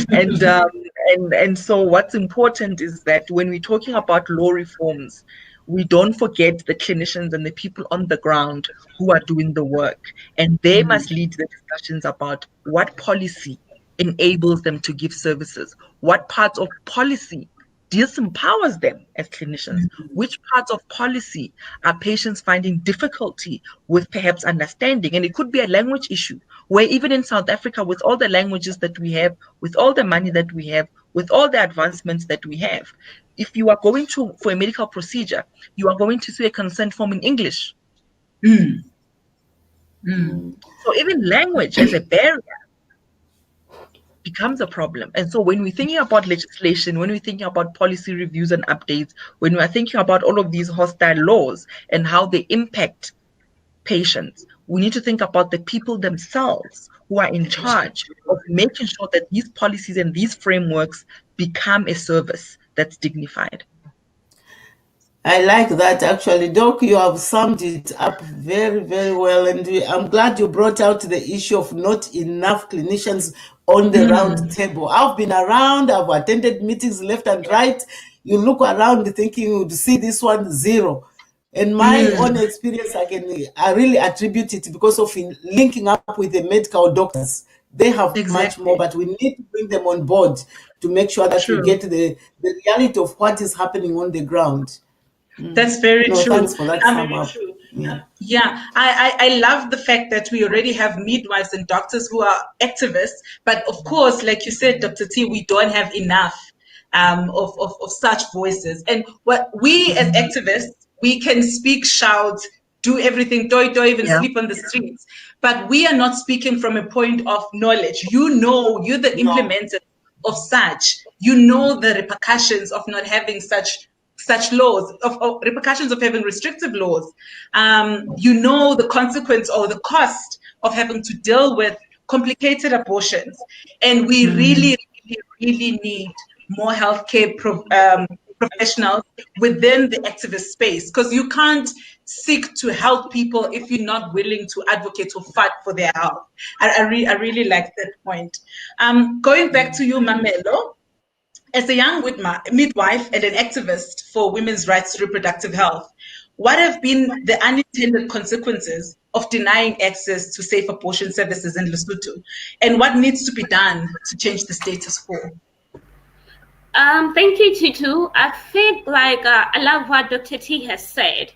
and so what's important is that when we're talking about law reforms, we don't forget the clinicians and the people on the ground who are doing the work. And they must lead the discussions about what policy enables them to give services, what parts of policy disempowers them as clinicians, which parts of policy are patients finding difficulty with perhaps understanding. And it could be a language issue, where even in South Africa, with all the languages that we have, with all the money that we have, with all the advancements that we have, if you are going for a medical procedure, you are going to see a consent form in English. So even language as a barrier becomes a problem. And so when we're thinking about legislation, when we're thinking about policy reviews and updates, when we're thinking about all of these hostile laws and how they impact patients, we need to think about the people themselves who are in charge of making sure that these policies and these frameworks become a service that's dignified. I like that, actually. Doc, you have summed it up very, very well. And I'm glad you brought out the issue of not enough clinicians on the round table. I've been around, I've attended meetings left and right. You look around thinking you would see this one, zero. And my own experience, I really attribute it because of linking up with the medical doctors. They have much more, but we need to bring them on board to make sure that we get the reality of what is happening on the ground. That's very true. Thanks for that sum up. Yeah, I love the fact that we already have midwives and doctors who are activists, but of course, like you said, Dr. T, we don't have enough of such voices. And what we as activists, we can speak, shout, do everything, don't even sleep on the streets, but we are not speaking from a point of knowledge. You're the implementer of such. You know the repercussions of not having such laws, of repercussions of having restrictive laws. You know the consequence or the cost of having to deal with complicated abortions. And we really, really, really need more healthcare professionals within the activist space, because you can't seek to help people if you're not willing to advocate or fight for their health. I really like that point. Going back to you, Mamelo, as a young midwife and an activist for women's rights to reproductive health, what have been the unintended consequences of denying access to safe abortion services in Lesotho? And what needs to be done to change the status quo? Thank you, Tutu. I think I love what Dr. T has said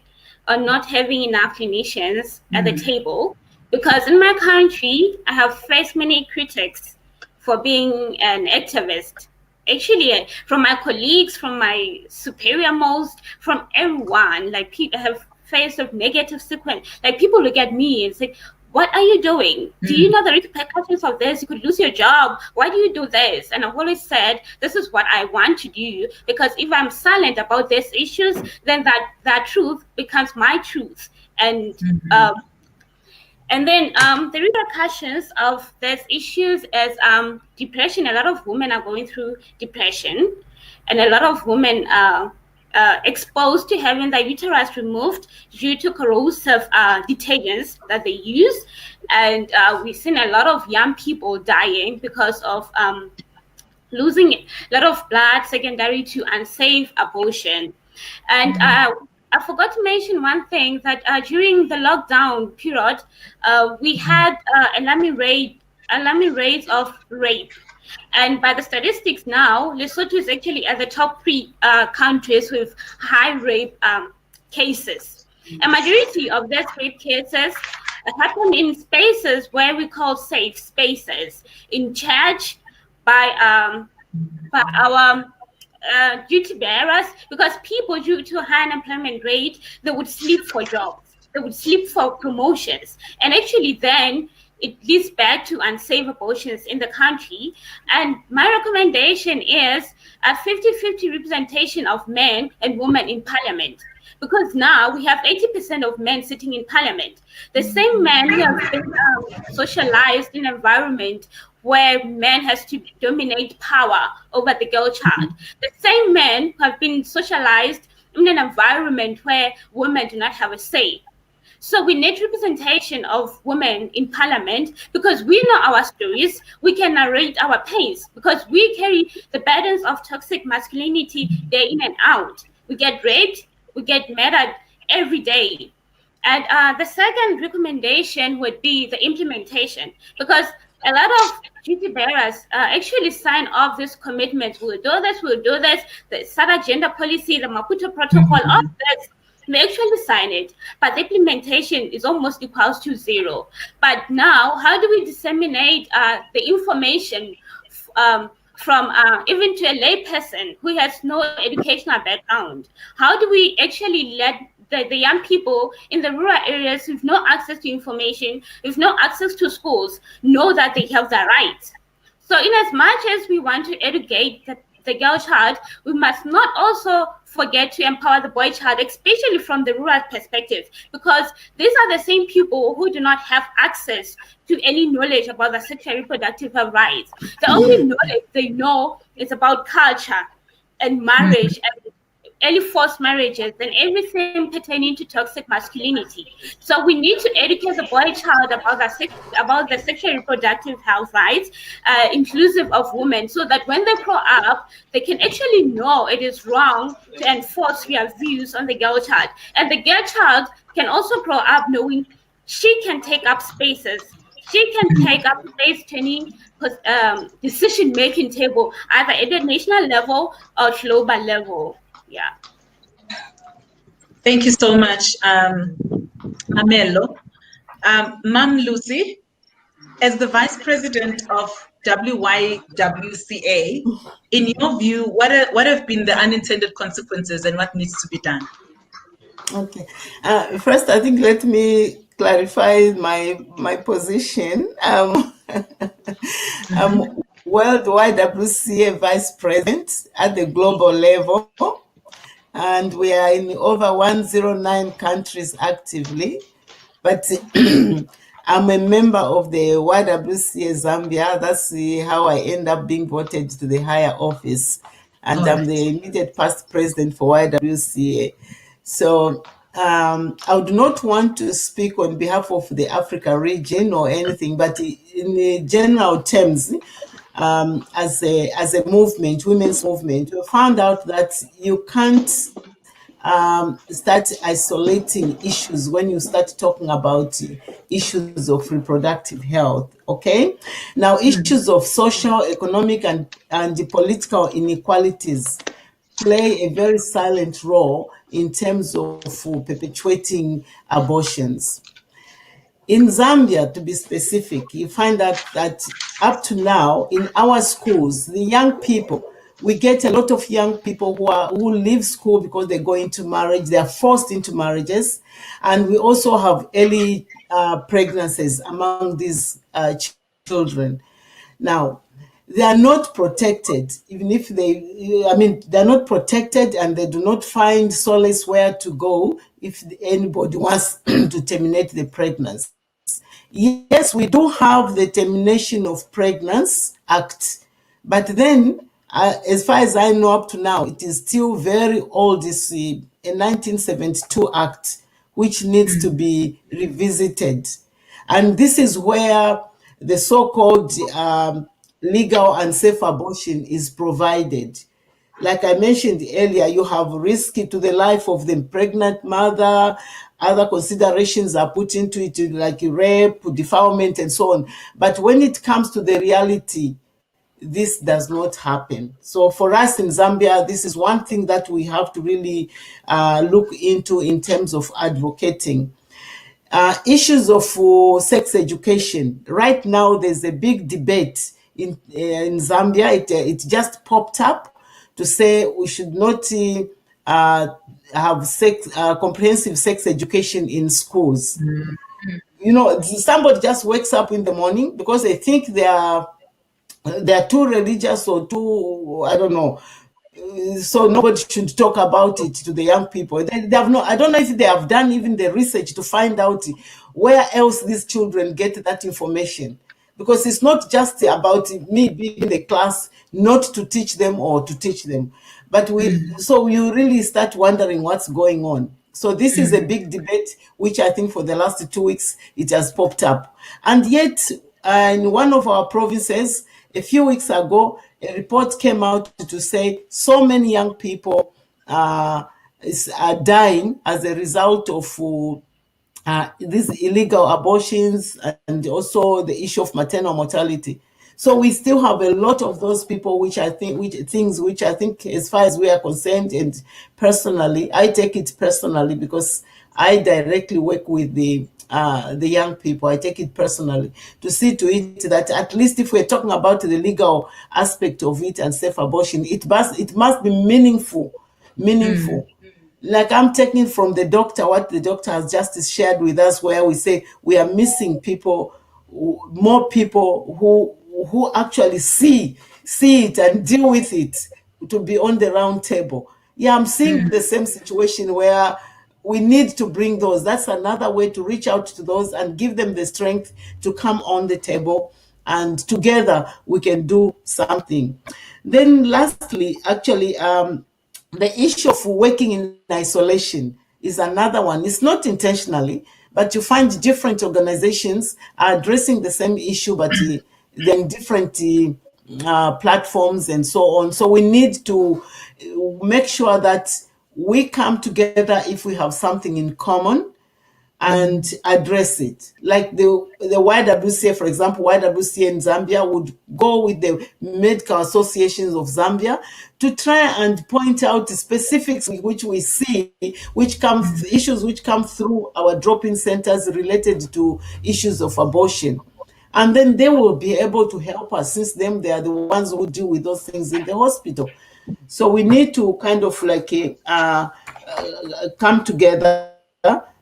on not having enough clinicians at the table, because in my country, I have faced many critics for being an activist. Actually, from my colleagues, from my superior most, from everyone, people have faced a negative sequence. People look at me and say, what are you doing? Do you know the repercussions of this? You could lose your job. Why do you do this? And I've always said, this is what I want to do, because if I'm silent about these issues, then that truth becomes my truth. And then the repercussions of these issues is depression. A lot of women are going through depression, and a lot of women are exposed to having their uterus removed due to corrosive detergents that they use. And we've seen a lot of young people dying because of losing a lot of blood secondary to unsafe abortion. And I forgot to mention one thing, that during the lockdown period, we had alarming rates of rape. And by the statistics now, Lesotho is actually at the top 3 countries with high rape cases. A majority of these rape cases happen in spaces where we call safe spaces, in church, by our duty bearers, because people, due to high unemployment rate, they would sleep for jobs, they would sleep for promotions, and actually then it leads back to unsafe abortions in the country. And my recommendation is a 50-50 representation of men and women in parliament, because now we have 80% of men sitting in parliament. The same men who have been socialized in an environment where men has to dominate power over the girl child. The same men who have been socialized in an environment where women do not have a say. So we need representation of women in parliament, because we know our stories, we can narrate our pains, because we carry the burdens of toxic masculinity day in and out. We get raped, we get murdered every day. And the second recommendation would be the implementation, because a lot of duty bearers actually sign off this commitment. We'll do this, the SADA gender policy, the Maputo protocol, all this. They actually sign it, but the implementation is almost equals to 0. But now, how do we disseminate the information from even to a lay person who has no educational background? How do we actually let the young people in the rural areas with no access to information, with no access to schools, know that they have the rights? So in as much as we want to educate the girl child, we must not also forget to empower the boy child, especially from the rural perspective, because these are the same people who do not have access to any knowledge about the sexual reproductive rights. The only knowledge they know is about culture and marriage and early forced marriages, and everything pertaining to toxic masculinity. So we need to educate the boy child about the sexual reproductive health rights, inclusive of women, so that when they grow up, they can actually know it is wrong to enforce their views on the girl child. And the girl child can also grow up knowing she can take up spaces. She can take up space turning decision-making table, either at the national level or global level. Yeah. Thank you so much, Amelo. Ma'am Lucy, as the Vice President of WYWCA, in your view, what have been the unintended consequences and what needs to be done? Okay. First, I think let me clarify my position. I'm World YWCA Vice President at the global level, and we are in over 109 countries actively. But I'm a member of the YWCA Zambia. That's how I end up being voted to the higher office. And I'm the immediate past president for YWCA. So I would not want to speak on behalf of the Africa region or anything, but in the general terms, as a movement, women's movement, we found out that you can't start isolating issues when you start talking about issues of reproductive health. Okay, now issues of social, economic, and the political inequalities play a very silent role in terms of perpetuating abortions. In Zambia, to be specific, you find out that up to now in our schools, the young people, we get a lot of young people who leave school because they go into marriage, they are forced into marriages, and we also have early pregnancies among these children. Now, they are not protected, even if they're not protected, and they do not find solace where to go if anybody wants to terminate the pregnancy. Yes, we do have the Termination of Pregnancy Act, but then, as far as I know up to now, it is still very old. It's a 1972 Act, which needs to be revisited. And this is where the so-called legal and safe abortion is provided. Like I mentioned earlier, you have risk to the life of the pregnant mother. Other considerations are put into it, like rape, defilement, and so on. But when it comes to the reality, this does not happen. So for us in Zambia, this is one thing that we have to really look into in terms of advocating. Issues of sex education. Right now, there's a big debate in Zambia. It just popped up to say we should not have comprehensive sex education in schools. You know, somebody just wakes up in the morning because they think they are too religious or too, I don't know, so nobody should talk about it to the young people. They have no, I don't know if they have done even the research to find out where else these children get that information. Because it's not just about me being in the class not to teach them or to teach them. But so you really start wondering what's going on. So this is a big debate, which I think for the last 2 weeks, it has popped up. And yet, in one of our provinces, a few weeks ago, a report came out to say so many young people are dying as a result of these illegal abortions and also the issue of maternal mortality. So we still have a lot of those people, which I think, as far as we are concerned, and personally, I take it personally because I directly work with the young people. I take it personally to see to it that at least if we're talking about the legal aspect of it and safe abortion, it must be meaningful. Like I'm taking from the doctor what the doctor has just shared with us, where we say we are missing people, more people who actually see it and deal with it, to be on the round table. Yeah, I'm seeing the same situation where we need to bring those. That's another way to reach out to those and give them the strength to come on the table, and together we can do something. Then lastly, actually, the issue of working in isolation is another one. It's not intentionally, but you find different organizations are addressing the same issue, but then different platforms and so on. So we need to make sure that we come together if we have something in common and address it. Like the YWCA, for example, YWCA in Zambia would go with the medical associations of Zambia to try and point out the specifics which we see, issues which come through our drop-in centers related to issues of abortion. And then they will be able to help us, since they are the ones who deal with those things in the hospital. So we need to kind of like come together,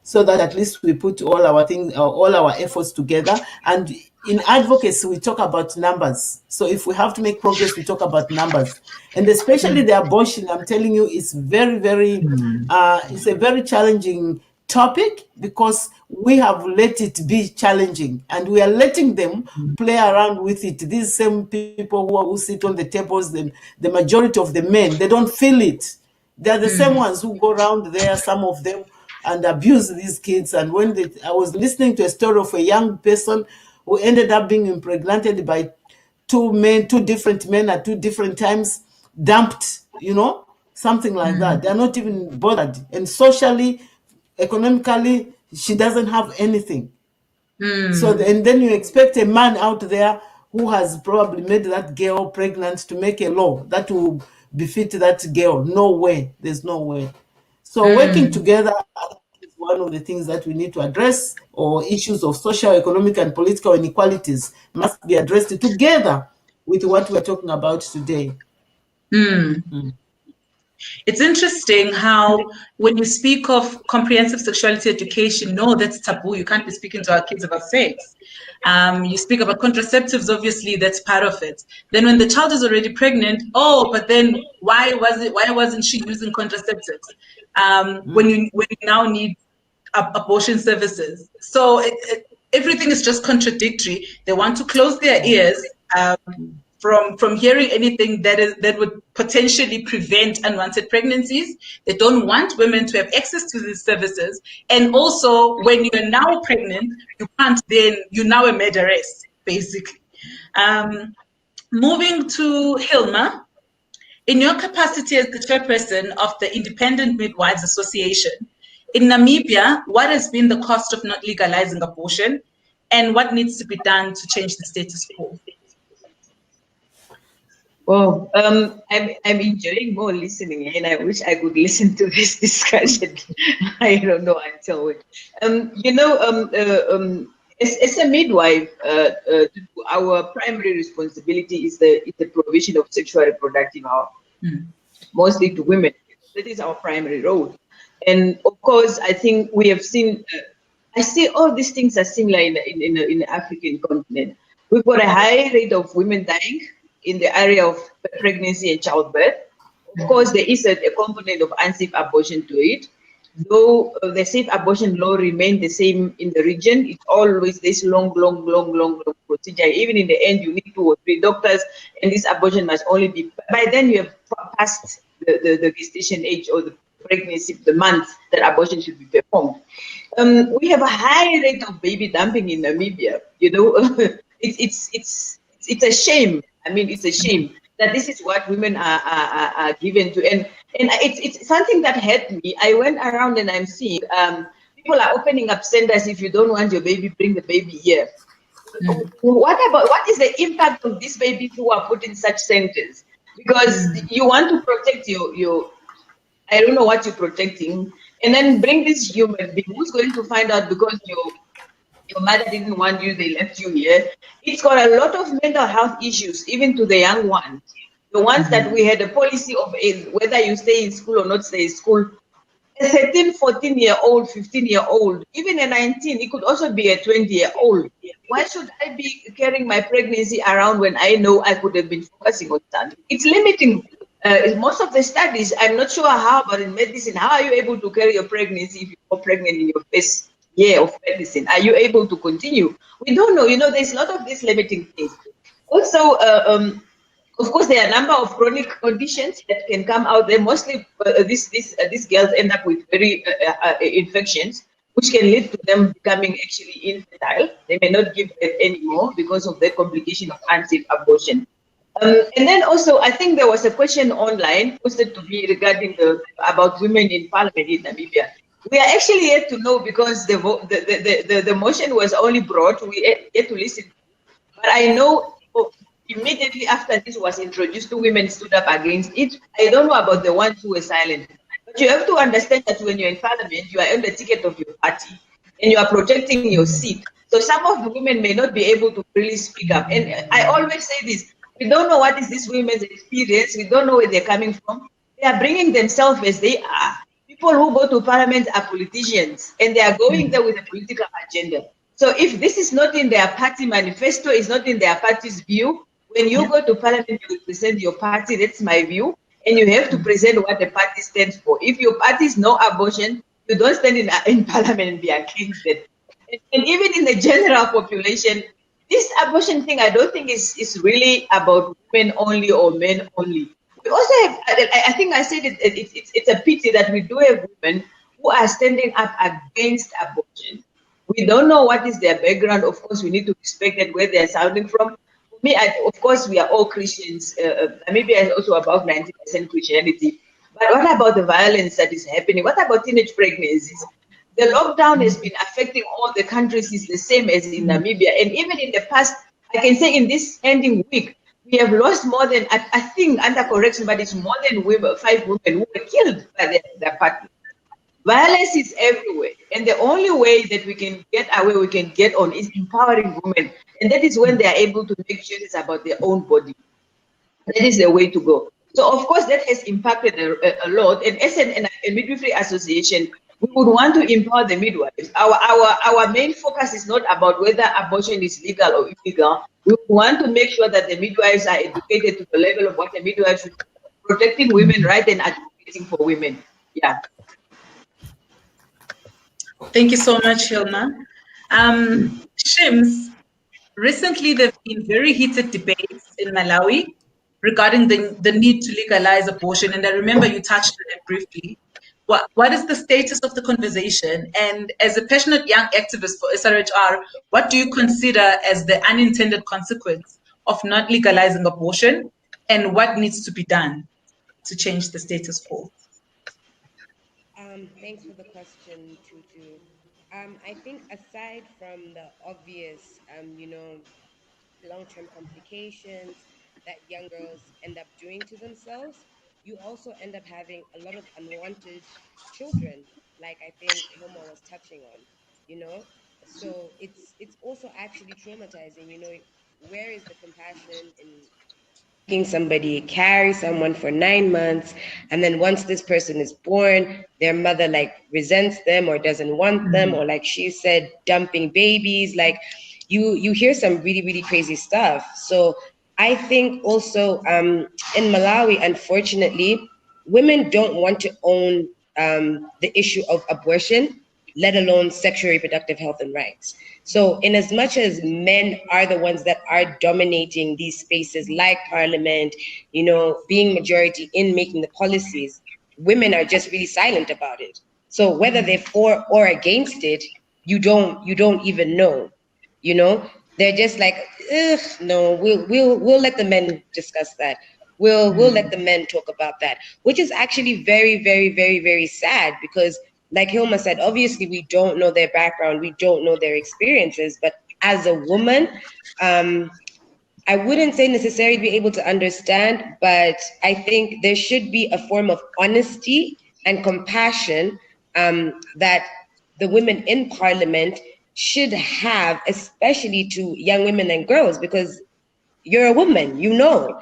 so that at least we put all our things, all our efforts together. And in advocacy, we talk about numbers. So if we have to make progress, we talk about numbers. And especially the abortion, I'm telling you, it's very, very, it's a very challenging topic, because we have let it be challenging and we are letting them play around with it. These same people who sit on the tables, the majority of the men, they don't feel it. They're the same ones who go around there, some of them, and abuse these kids. And when I was listening to a story of a young person who ended up being impregnated by two different men at 2 different times, dumped, something like that. They're not even bothered. And socially, economically, she doesn't have anything. So, and then you expect a man out there who has probably made that girl pregnant to make a law that will befit that girl. No way. There's no way. So working together is one of the things that we need to address, or issues of social, economic, and political inequalities must be addressed together with what we're talking about today. It's interesting how when you speak of comprehensive sexuality education, no, that's taboo. You can't be speaking to our kids about sex. You speak about contraceptives, obviously, that's part of it. Then when the child is already pregnant, but then why wasn't she using contraceptives? When you now need abortion services. So everything is just contradictory. They want to close their ears from hearing anything that would potentially prevent unwanted pregnancies. They don't want women to have access to these services. And also, when you're now pregnant, you're now a murderess, basically. Moving to Hilma, in your capacity as the chairperson of the Independent Midwives Association, in Namibia, what has been the cost of not legalizing abortion, and what needs to be done to change the status quo? Well, I'm enjoying more listening, and I wish I could listen to this discussion. I don't know until when. As a midwife, our primary responsibility is the provision of sexual reproductive health, mostly to women. That is our primary role. And of course, I think we have seen. I see all these things are similar in the African continent. We've got a high rate of women dying in the area of pregnancy and childbirth. Of course, there is a component of unsafe abortion to it. Though the safe abortion law remains the same in the region, it's always this long procedure. Even in the end, you need 2 or 3 doctors, and this abortion must only be, by then you have passed the gestation age or the pregnancy, the month that abortion should be performed. We have a high rate of baby dumping in Namibia. It's a shame. I mean, it's a shame that this is what women are given to, and it's something that hurt me. I went around and I'm seeing people are opening up centers. If you don't want your baby, bring the baby here. What is the impact of these babies who are put in such centers? Because you want to protect your I don't know what you're protecting, and then bring this human being who's going to find out because your mother didn't want you, they left you here. It's got a lot of mental health issues, even to the young ones. The ones that we had a policy of whether you stay in school or not stay in school. A 13, 14-year-old, 15-year-old, even a 19, it could also be a 20-year-old. Why should I be carrying my pregnancy around when I know I could have been focusing on something? It's limiting. Most of the studies, I'm not sure how, but in medicine, how are you able to carry your pregnancy if you're pregnant in your first year of medicine? Are you able to continue? We don't know. There's a lot of these limiting things. Also, Of course, there are a number of chronic conditions that can come out there. Mostly, these girls end up with very infections, which can lead to them becoming actually infertile. They may not give birth anymore because of the complication of unsafe abortion. And then also, I think there was a question online posted to me regarding about women in parliament in Namibia. We are actually yet to know because the motion was only brought. We yet to listen. But I know immediately after this was introduced, 2 women stood up against it. I don't know about the ones who were silent. But you have to understand that when you're in parliament, you are on the ticket of your party and you are protecting your seat. So some of the women may not be able to really speak up. And I always say this, we don't know what is this women's experience. We don't know where they're coming from. They are bringing themselves as they are. People who go to parliament are politicians and they are going there with a political agenda. So if this is not in their party manifesto, is not in their party's view, when you go to parliament, you present your party, that's my view, and you have to present what the party stands for. If your party is no abortion, you don't stand in parliament and be against it. And even in the general population, this abortion thing, I don't think is really about women only or men only. We also have, I think I said it's a pity that we do have women who are standing up against abortion. We don't know what is their background. Of course, we need to respect that where they're sounding from. For me, of course, we are all Christians. Namibia is also about 90% Christianity. But what about the violence that is happening? What about teenage pregnancies? The lockdown has been affecting all the countries. It's the same as in Namibia. And even in the past, I can say in this ending week, we have lost more than, I think, under correction, but it's more than 5 women who were killed by their partner. Violence is everywhere. And the only way that we can get away, we can get on is empowering women. And that is when they are able to make choices about their own body. That is the way to go. So, of course, that has impacted a lot. And as a midwifery association, we would want to empower the midwives. Our main focus is not about whether abortion is legal or illegal. We want to make sure that the midwives are educated to the level of what the midwives should be, protecting women rights and advocating for women. Yeah. Thank you so much, Hilma. Shims, recently there have been very heated debates in Malawi regarding the need to legalize abortion, and I remember you touched on it briefly. What is the status of the conversation? And as a passionate young activist for SRHR, what do you consider as the unintended consequence of not legalizing abortion, and what needs to be done to change the status quo? Thanks for the question, Tutu. I think aside from the obvious, long-term complications that young girls end up doing to themselves, you also end up having a lot of unwanted children, like I think Hilma was touching on. So it's also actually traumatizing. Where is the compassion in making somebody carry someone for 9 months, and then once this person is born, their mother like resents them or doesn't want them, or like she said, dumping babies. Like you hear some really, really crazy stuff. So I think also in Malawi, unfortunately, women don't want to own the issue of abortion, let alone sexual reproductive health and rights. So in as much as men are the ones that are dominating these spaces like parliament, being majority in making the policies, women are just really silent about it. So whether they're for or against it, you don't even know. They're just like, ugh, no, we'll let the men discuss that. We'll let the men talk about that, which is actually very, very, very, very sad, because like Hilma said, obviously we don't know their background, we don't know their experiences, but as a woman, I wouldn't say necessarily be able to understand, but I think there should be a form of honesty and compassion that the women in parliament should have, especially to young women and girls, because you're a woman, you know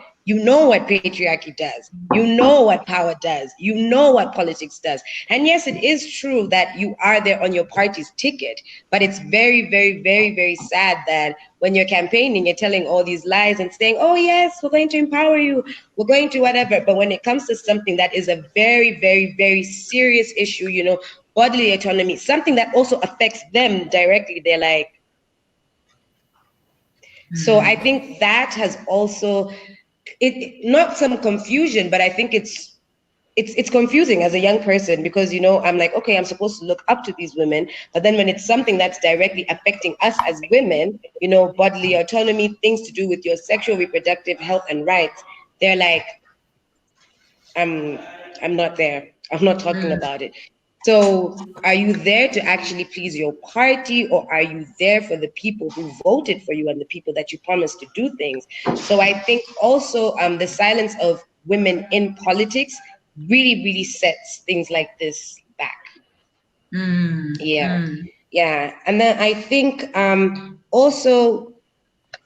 what patriarchy does, you know what power does, you know what politics does. And yes, it is true that you are there on your party's ticket, but it's very, very, very, very sad that when you're campaigning, you're telling all these lies and saying, oh yes, we're going to empower you, we're going to whatever. But when it comes to something that is a very, very, very serious issue, bodily autonomy, something that also affects them directly, they're like, so I think that has also not some confusion, but I think it's confusing as a young person, because, you know, I'm like, okay, I'm supposed to look up to these women, but then when it's something that's directly affecting us as women, you know, bodily autonomy, things to do with your sexual reproductive health and rights, they're like, I'm not there. I'm not talking about it. So are you there to actually please your party, or are you there for the people who voted for you and the people that you promised to do things? So I think also the silence of women in politics really, really sets things like this back. Yeah. And then I think also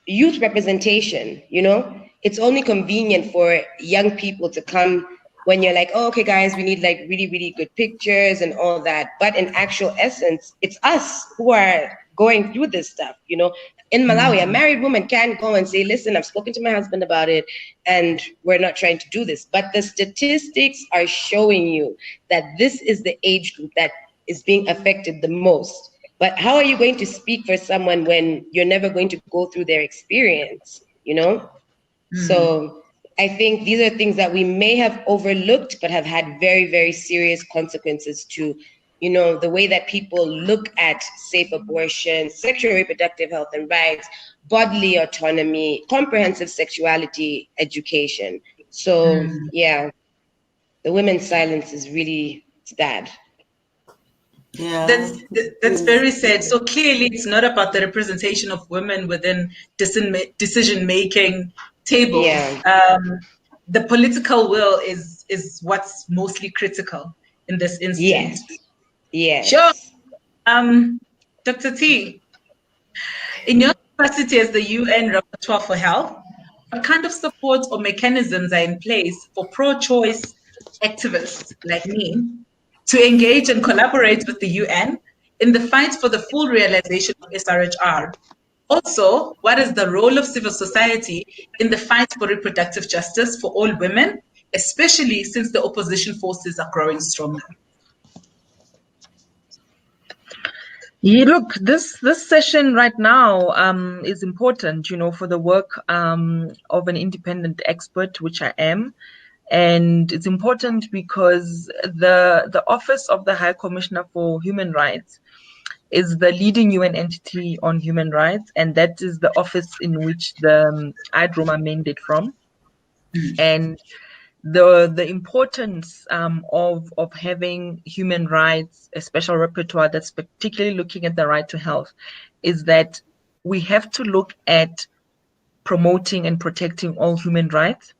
youth representation, you know, it's only convenient for young people to come when you're like, oh, okay, guys, we need like really, really good pictures and all that. But in actual essence, it's us who are going through this stuff, you know. In Malawi, a married woman can't go and say, listen, I've spoken to my husband about it and we're not trying to do this. But the statistics are showing you that this is the age group that is being affected the most. But how are you going to speak for someone when you're never going to go through their experience, you know? So I think these are things that we may have overlooked, but have had very, very serious consequences to, you know, the way that people look at safe abortion, sexual reproductive health and rights, bodily autonomy, comprehensive sexuality education. So yeah, the women's silence is really, it's bad. Yeah, that's very sad. So clearly, it's not about the representation of women within decision-making tables. Yeah. The political will is what's mostly critical in this instance. Yes. Sure. Dr. T, in your capacity as the UN Rapporteur for Health, what kind of support or mechanisms are in place for pro-choice activists like me to engage and collaborate with the UN in the fight for the full realization of SRHR? Also, what is the role of civil society in the fight for reproductive justice for all women, especially since the opposition forces are growing stronger? Yeah, look, this session right now is important, you know, for the work of an independent expert, which I am. And it's important because the Office of the High Commissioner for Human Rights is the leading UN entity on human rights, and that is the office in which the IDROMA mandate from. And the importance of having human rights, a special rapporteur that's particularly looking at the right to health, is that we have to look at promoting and protecting all human rights.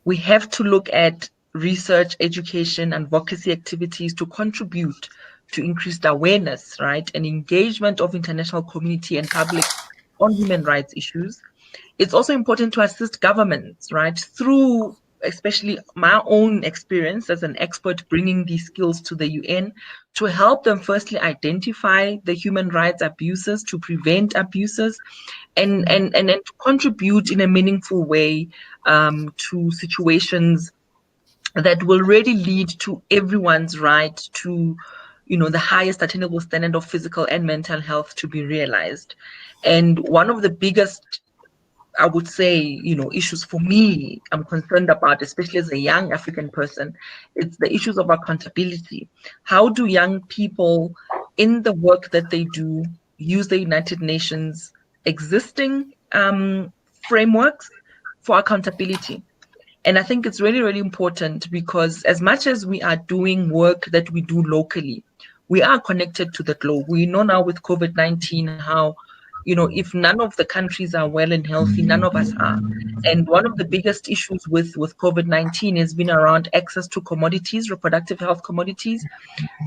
We have to look at research, education, and advocacy activities to contribute to increased awareness, right, and engagement of international community and public on human rights issues. It's also important to assist governments, right, through especially my own experience as an expert bringing these skills to the UN, to help them firstly identify the human rights abuses, to prevent abuses, and to contribute in a meaningful way to situations that will really lead to everyone's right to, you know, the highest attainable standard of physical and mental health to be realized. And one of the biggest, I would say, you know, issues for me I'm concerned about, especially as a young African person, it's the issues of accountability. How do young people in the work that they do use the United Nations existing frameworks for accountability? And I think it's really, really important, because as much as we are doing work that we do locally, we are connected to the globe. We know now with COVID-19 how, you know, if none of the countries are well and healthy, none of us are. And one of the biggest issues with COVID-19 has been around access to commodities, reproductive health commodities.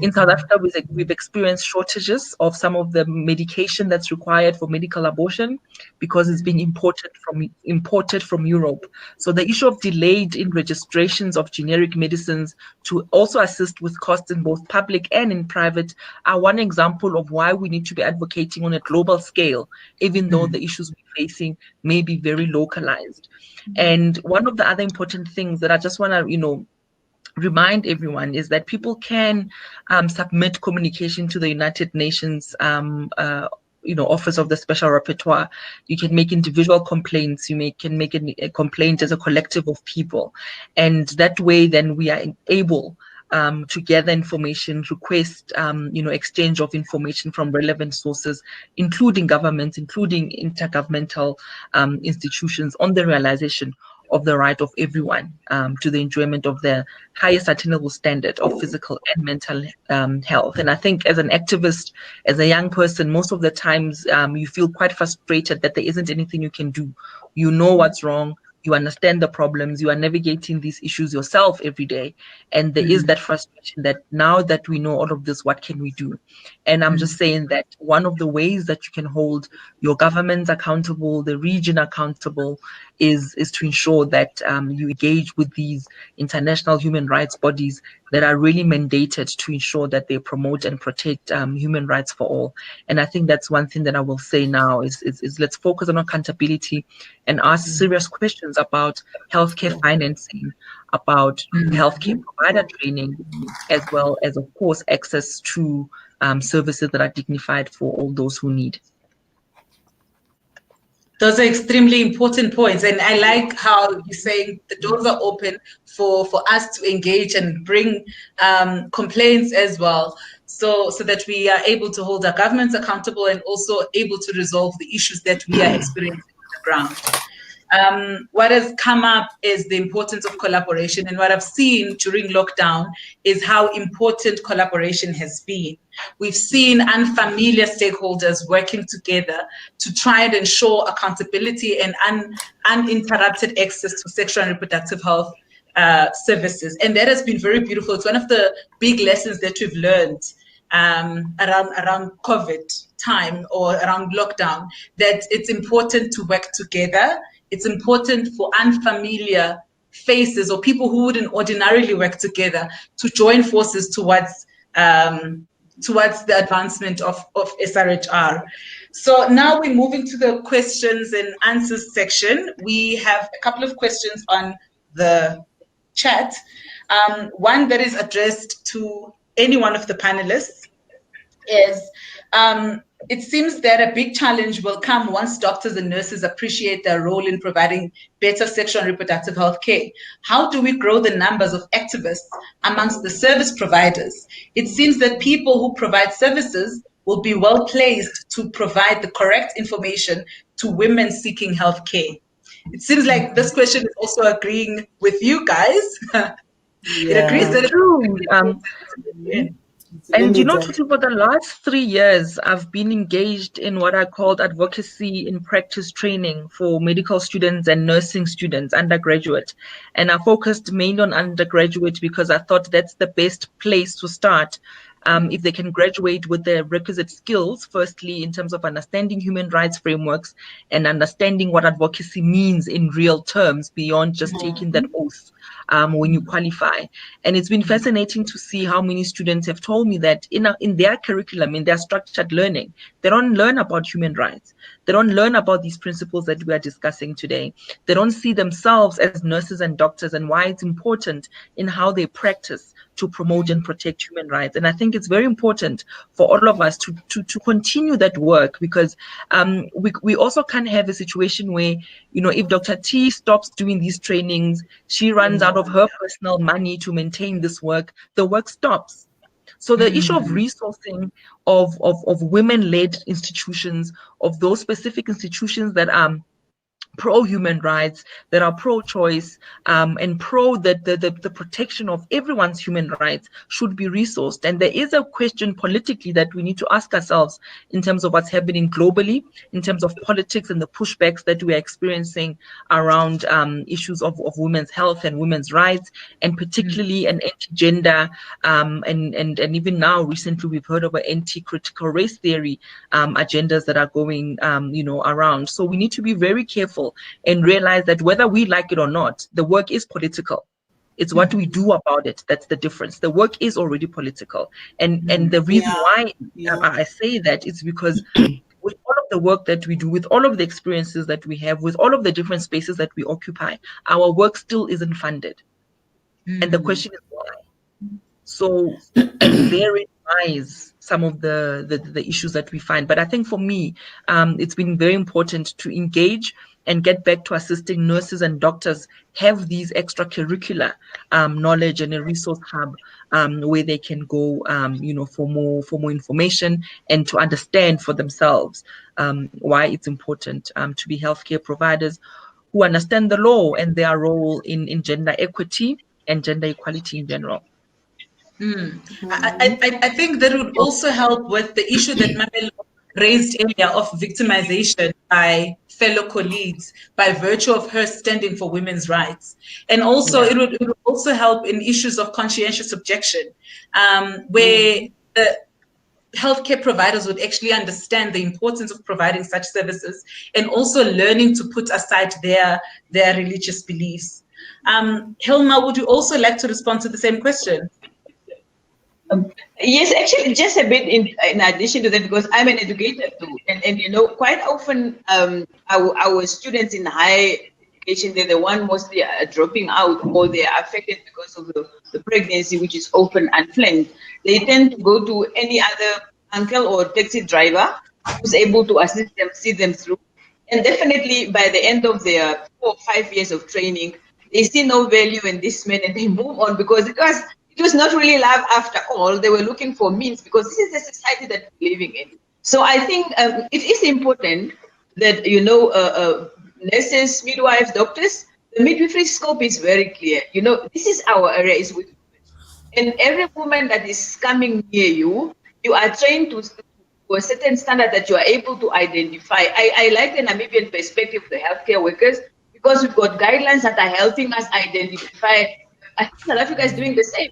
In South Africa, we've experienced shortages of some of the medication that's required for medical abortion because it's being imported from Europe. So the issue of delayed in registrations of generic medicines to also assist with costs in both public and in private are one example of why we need to be advocating on a global scale, even though the issues we're facing may be very localized. And one of the other important things that I just want to, you know, remind everyone is that people can submit communication to the United Nations Office of the Special Rapporteur. You can make individual complaints. You can make a complaint as a collective of people, and that way, then we are able to gather information, request, exchange of information from relevant sources, including governments, including intergovernmental institutions, on the realization of the right of everyone to the enjoyment of the highest attainable standard of physical and mental health. And I think as an activist, as a young person, most of the times you feel quite frustrated that there isn't anything you can do. You know what's wrong. You understand the problems, you are navigating these issues yourself every day. And there is that frustration that now that we know all of this, what can we do? And I'm just saying that one of the ways that you can hold your governments accountable, the region accountable, is to ensure that you engage with these international human rights bodies that are really mandated to ensure that they promote and protect human rights for all. And I think that's one thing that I will say now is let's focus on accountability and ask serious questions about healthcare financing, about healthcare provider training, as well as, of course, access to services that are dignified for all those who need. Those are extremely important points. And I like how you're saying the doors are open for us to engage and bring complaints as well, so that we are able to hold our governments accountable and also able to resolve the issues that we are experiencing on the ground. What has come up is the importance of collaboration. And what I've seen during lockdown is how important collaboration has been. We've seen unfamiliar stakeholders working together to try and ensure accountability and uninterrupted access to sexual and reproductive health services. And that has been very beautiful. It's one of the big lessons that we've learned around COVID time or around lockdown, that it's important to work together. It's important for unfamiliar faces or people who wouldn't ordinarily work together to join forces towards the advancement of SRHR. So now we're moving to the questions and answers section. We have a couple of questions on the chat. One that is addressed to any one of the panelists is, it seems that a big challenge will come once doctors and nurses appreciate their role in providing better sexual and reproductive health care. How do we grow the numbers of activists amongst the service providers? It seems that people who provide services will be well placed to provide the correct information to women seeking health care. It seems like this question is also agreeing with you guys. It agrees that it's true. And Tutu, for the last 3 years, I've been engaged in what I called advocacy in practice training for medical students and nursing students, undergraduate. And I focused mainly on undergraduate because I thought that's the best place to start. If they can graduate with the requisite skills, firstly, in terms of understanding human rights frameworks and understanding what advocacy means in real terms beyond just taking that oath when you qualify. And it's been fascinating to see how many students have told me that in their curriculum, in their structured learning, they don't learn about human rights. They don't learn about these principles that we are discussing today. They don't see themselves as nurses and doctors and why it's important in how they practice to promote and protect human rights. And I think it's very important for all of us to continue that work, because we also can't have a situation where, if Dr. T stops doing these trainings, she runs out of her personal money to maintain this work, the work stops. So the issue of resourcing of women-led institutions, of those specific institutions that are pro-human rights, that are pro-choice, and pro the protection of everyone's human rights should be resourced. And there is a question politically that we need to ask ourselves in terms of what's happening globally, in terms of politics and the pushbacks that we are experiencing around issues of women's health and women's rights, and particularly an anti-gender, and even now recently we've heard about anti-critical race theory agendas that are going around. So we need to be very careful and realize that whether we like it or not, the work is political. It's what we do about it that's the difference. The work is already political. And the reason why I say that is because with all of the work that we do, with all of the experiences that we have, with all of the different spaces that we occupy, our work still isn't funded. And the question is why? So, and therein minimize some of the issues that we find. But I think for me, it's been very important to engage and get back to assisting nurses and doctors have these extracurricular knowledge and a resource hub where they can go, for more information and to understand for themselves why it's important to be healthcare providers who understand the law and their role in gender equity and gender equality in general. I think that would also help with the issue that Mamelo raised earlier of victimization by fellow colleagues by virtue of her standing for women's rights. And also it would also help in issues of conscientious objection, where the healthcare providers would actually understand the importance of providing such services and also learning to put aside their religious beliefs. Hilma, would you also like to respond to the same question? Yes, actually, just a bit in addition to that, because I'm an educator too, and quite often our students in higher education, they're the one mostly dropping out, or they are affected because of the pregnancy, which is often unplanned. They tend to go to any other uncle or taxi driver who's able to assist them, see them through. And definitely by the end of their 4 or 5 years of training, they see no value in this man and they move on, because it was not really love after all. They were looking for means, because this is the society that we're living in. So I think it is important that, nurses, midwives, doctors, the midwifery scope is very clear. This is our area, is with women. And every woman that is coming near you, you are trained to a certain standard that you are able to identify. I like the Namibian perspective of the healthcare workers, because we've got guidelines that are helping us identify. I think South Africa is doing the same.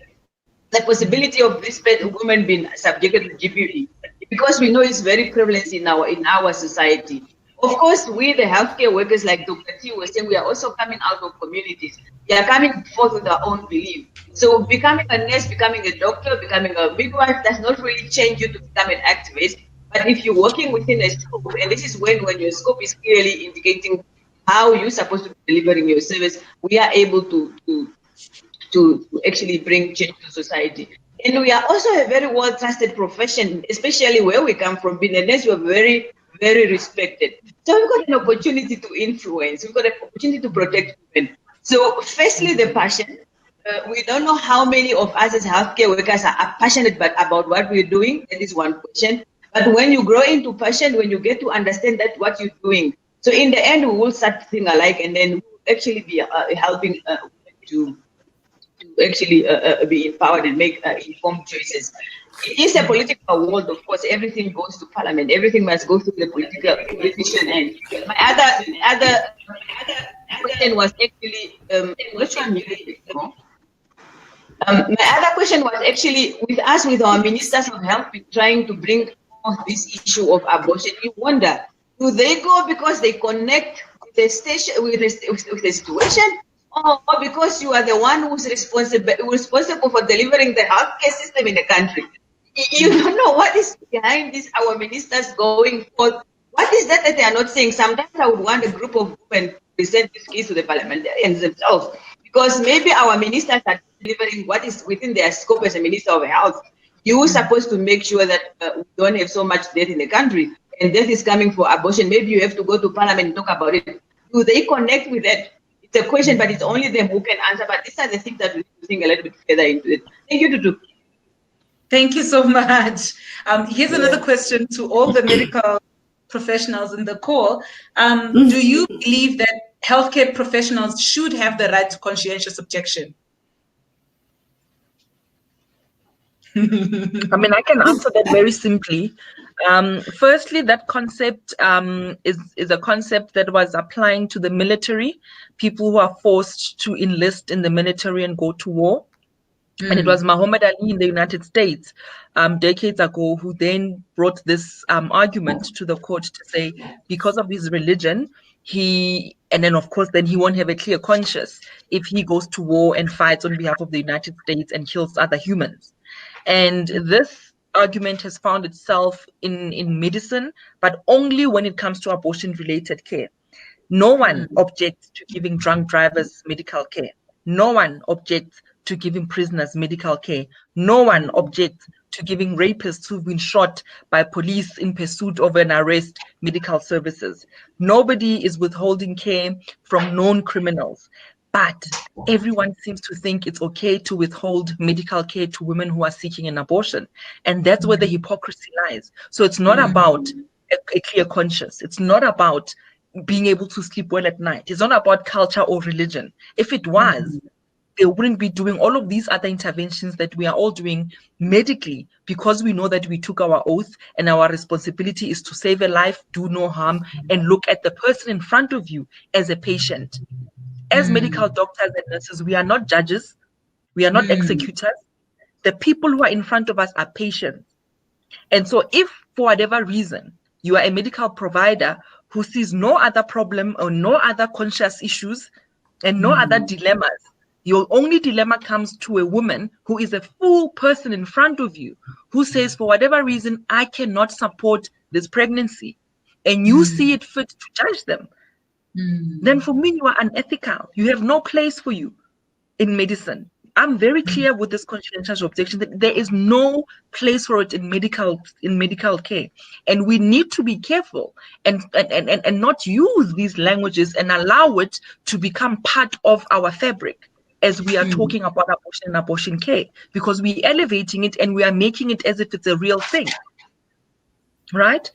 The possibility of this woman being subjected to GBV, because we know it's very prevalent in our society. Of course, we, the healthcare workers, like Dr. T was saying, we are also coming out of communities. We are coming forth with our own belief. So becoming a nurse, becoming a doctor, becoming a midwife does not really change you to become an activist. But if you're working within a scope, and this is when your scope is clearly indicating how you're supposed to be delivering your service, we are able to actually bring change to society. And we are also a very well-trusted profession, especially where we come from. Being a nurse, we are very, very respected. So we've got an opportunity to influence. We've got an opportunity to protect women. So firstly, the passion. We don't know how many of us as healthcare workers are passionate about what we're doing. That is one question. But when you grow into passion, when you get to understand that what you're doing, so in the end, we will start to think alike, and then we'll actually be helping to actually be empowered and make informed choices. It is a political world, of course. Everything goes to parliament. Everything must go through the politician end. My other question was actually my other question was actually with our ministers of health trying to bring this issue of abortion. You wonder, do they go because they connect with the station with the situation, or because you are the one who's responsible for delivering the healthcare system in the country? You don't know what is behind this. Our ministers going forth. What is that they are not saying? Sometimes I would want a group of women to present this case to the parliamentarians themselves, because maybe our ministers are delivering what is within their scope as a minister of health. You're supposed to make sure that we don't have so much death in the country, and death is coming for abortion. Maybe you have to go to parliament and talk about it. Do they connect with that? It's a question, but it's only them who can answer. But these are the things that we need to think a little bit further into it. Thank you, Tutu. Thank you so much. Here's another question to all the medical professionals in the call. Do you believe that healthcare professionals should have the right to conscientious objection? I mean, I can answer that very simply. Firstly, that concept is a concept that was applying to the military, people who are forced to enlist in the military and go to war. And it was Muhammad Ali in the United States decades ago who then brought this argument to the court to say, because of his religion, and then of course, then he won't have a clear conscience if he goes to war and fights on behalf of the United States and kills other humans. And this argument has found itself in medicine, but only when it comes to abortion-related care. No one objects to giving drunk drivers medical care. No one objects to giving prisoners medical care. No one objects to giving rapists who've been shot by police in pursuit of an arrest medical services. Nobody is withholding care from known criminals. But everyone seems to think it's okay to withhold medical care to women who are seeking an abortion. And that's where the hypocrisy lies. So it's not about a clear conscience. It's not about being able to sleep well at night. It's not about culture or religion. If it was, they wouldn't be doing all of these other interventions that we are all doing medically, because we know that we took our oath and our responsibility is to save a life, do no harm, and look at the person in front of you as a patient. As medical doctors and nurses, we are not judges. We are not executors. The people who are in front of us are patients. And so if for whatever reason you are a medical provider who sees no other problem or no other conscious issues and no other dilemmas, your only dilemma comes to a woman who is a full person in front of you, who says, for whatever reason, I cannot support this pregnancy, and you see it fit to judge them, then for me, you are unethical. You have no place for you in medicine. I'm very clear with this conscientious objection that there is no place for it in medical care. And we need to be careful and not use these languages and allow it to become part of our fabric as we are talking about abortion and abortion care, because we're elevating it and we are making it as if it's a real thing. Right?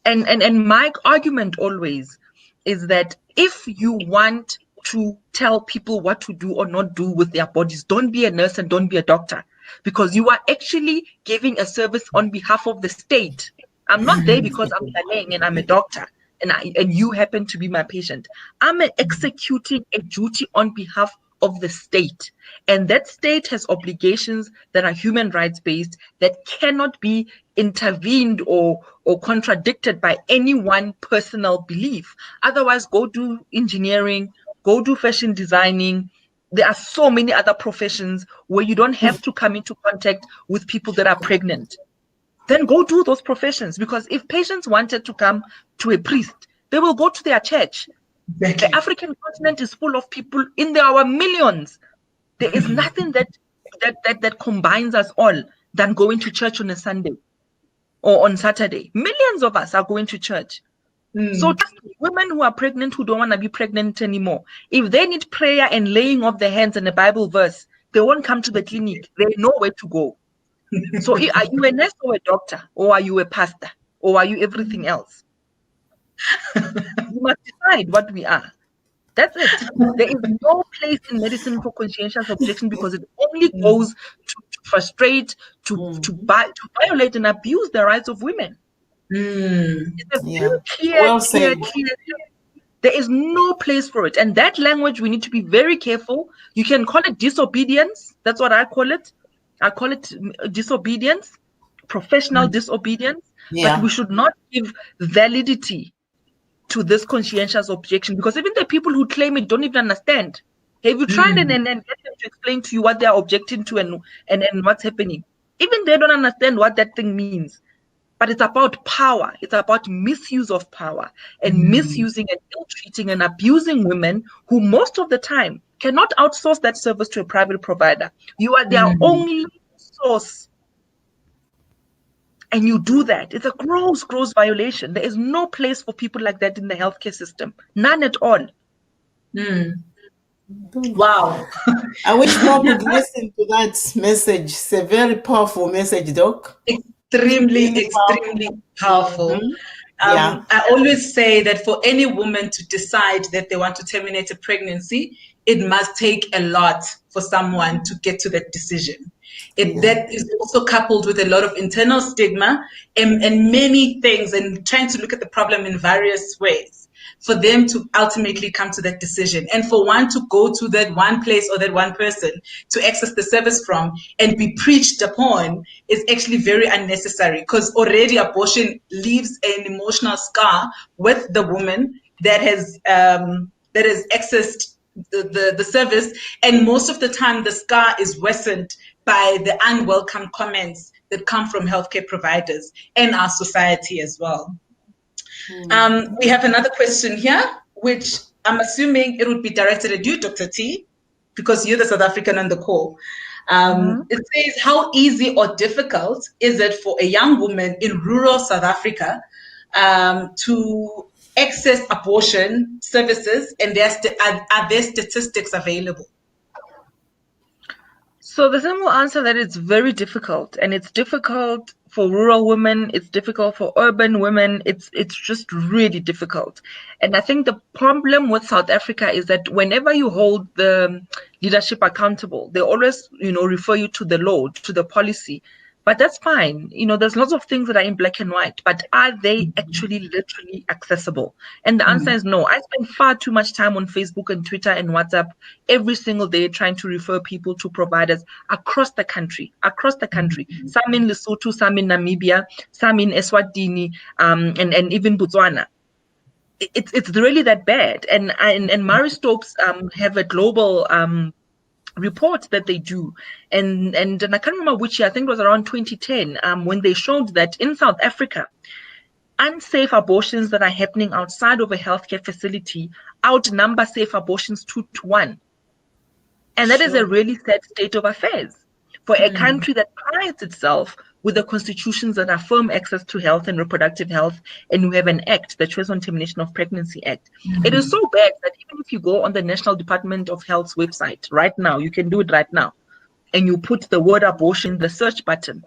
And my argument always is that if you want to tell people what to do or not do with their bodies, don't be a nurse and don't be a doctor, because you are actually giving a service on behalf of the state. I'm not there because I'm Laleng and I'm a doctor and you happen to be my patient. I'm executing a duty on behalf of the state, and that state has obligations that are human rights based that cannot be intervened or contradicted by any one personal belief. Otherwise, go do engineering, go do fashion designing. There are so many other professions where you don't have to come into contact with people that are pregnant. Then go do those professions, because if patients wanted to come to a priest, they will go to their church. Exactly. The African continent is full of people. There are millions. There is nothing that combines us all than going to church on a Sunday or on Saturday. Millions of us are going to church. So just women who are pregnant, who don't want to be pregnant anymore, if they need prayer and laying of the hands and a Bible verse, they won't come to the clinic. They know where to go. So are you a nurse or a doctor, or are you a pastor, or are you everything else? You must decide what we are. That's it. There is no place in medicine for conscientious objection, because it only goes to frustrate, to violate and abuse the rights of women. It's a very clear. There is no place for it. And that language, we need to be very careful. You can call it disobedience. That's what I call it. I call it disobedience, professional disobedience. But we should not give validity to this conscientious objection, because even the people who claim it don't even understand. Have you tried and get them to explain to you what they are objecting to and what's happening? Even they don't understand what that thing means. But it's about power. It's about misuse of power and misusing and ill-treating and abusing women who most of the time cannot outsource that service to a private provider. You are their only source. And you do that. It's a gross violation. There is no place for people like that in the healthcare system. None at all. Wow. I wish more could listen to that message. It's a very powerful message, Doc. Extremely powerful. I always say that for any woman to decide that they want to terminate a pregnancy, it must take a lot for someone to get to that decision. That is also coupled with a lot of internal stigma and many things, and trying to look at the problem in various ways for them to ultimately come to that decision. And for one to go to that one place or that one person to access the service from and be preached upon is actually very unnecessary, because already abortion leaves an emotional scar with the woman that has accessed the service, and most of the time the scar is worsened by the unwelcome comments that come from healthcare providers and our society as well. We have another question here, which I'm assuming it would be directed at you, Dr. T. because you're the South African on the call. It says, how easy or difficult is it for a young woman in rural South Africa to access abortion services, and are there statistics available? So the simple answer that it's very difficult, and it's difficult for rural women, it's difficult for urban women, it's just really difficult. And I think the problem with South Africa is that whenever you hold the leadership accountable, they always, refer you to the law, to the policy. But that's fine. There's lots of things that are in black and white, but are they actually literally accessible? And the answer is no. I spend far too much time on Facebook and Twitter and WhatsApp every single day trying to refer people to providers across the country. Some in Lesotho, some in Namibia, some in Eswatini, and even Botswana. It's really that bad. And Marie Stopes have a global report that they do, and I can't remember which year, I think it was around 2010, when they showed that in South Africa, unsafe abortions that are happening outside of a healthcare facility outnumber safe abortions 2 to 1. And that is a really sad state of affairs for a country that prides itself with the constitutions that affirm access to health and reproductive health, and we have an act, the Choice on Termination of Pregnancy Act. It is so bad that even if you go on the National Department of Health's website right now, you can do it right now, and you put the word abortion in the search button,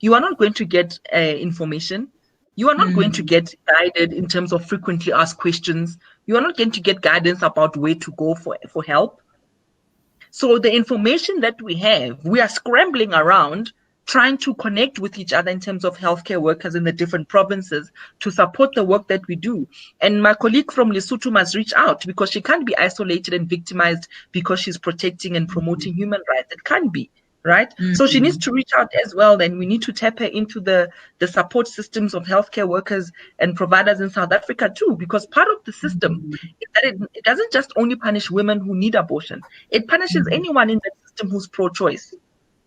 you are not going to get information. You are not going to get guided in terms of frequently asked questions. You are not going to get guidance about where to go for help. So the information that we have, we are scrambling around trying to connect with each other in terms of healthcare workers in the different provinces to support the work that we do. And my colleague from Lesotho must reach out, because she can't be isolated and victimized because she's protecting and promoting human rights. It can't be, right? So she needs to reach out as well, and we need to tap her into the support systems of healthcare workers and providers in South Africa too, because part of the system is that it doesn't just only punish women who need abortion. It punishes anyone in that system who's pro-choice.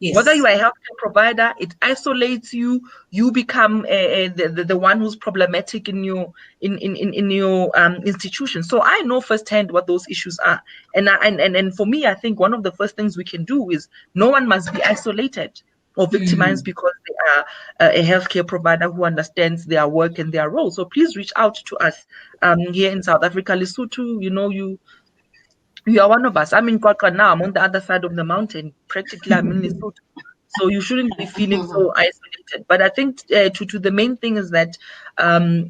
Yes. Whether you are a healthcare provider, it isolates you. You become the one who's problematic in your institution. So I know firsthand what those issues are, and for me, I think one of the first things we can do is no one must be isolated or victimized because they are a healthcare provider who understands their work and their role. So please reach out to us here in South Africa. Lesotho, you are one of us. I'm in Kwakwa now. I'm on the other side of the mountain. Practically, I'm in Lesotho. So you shouldn't be feeling so isolated. But I think to the main thing is that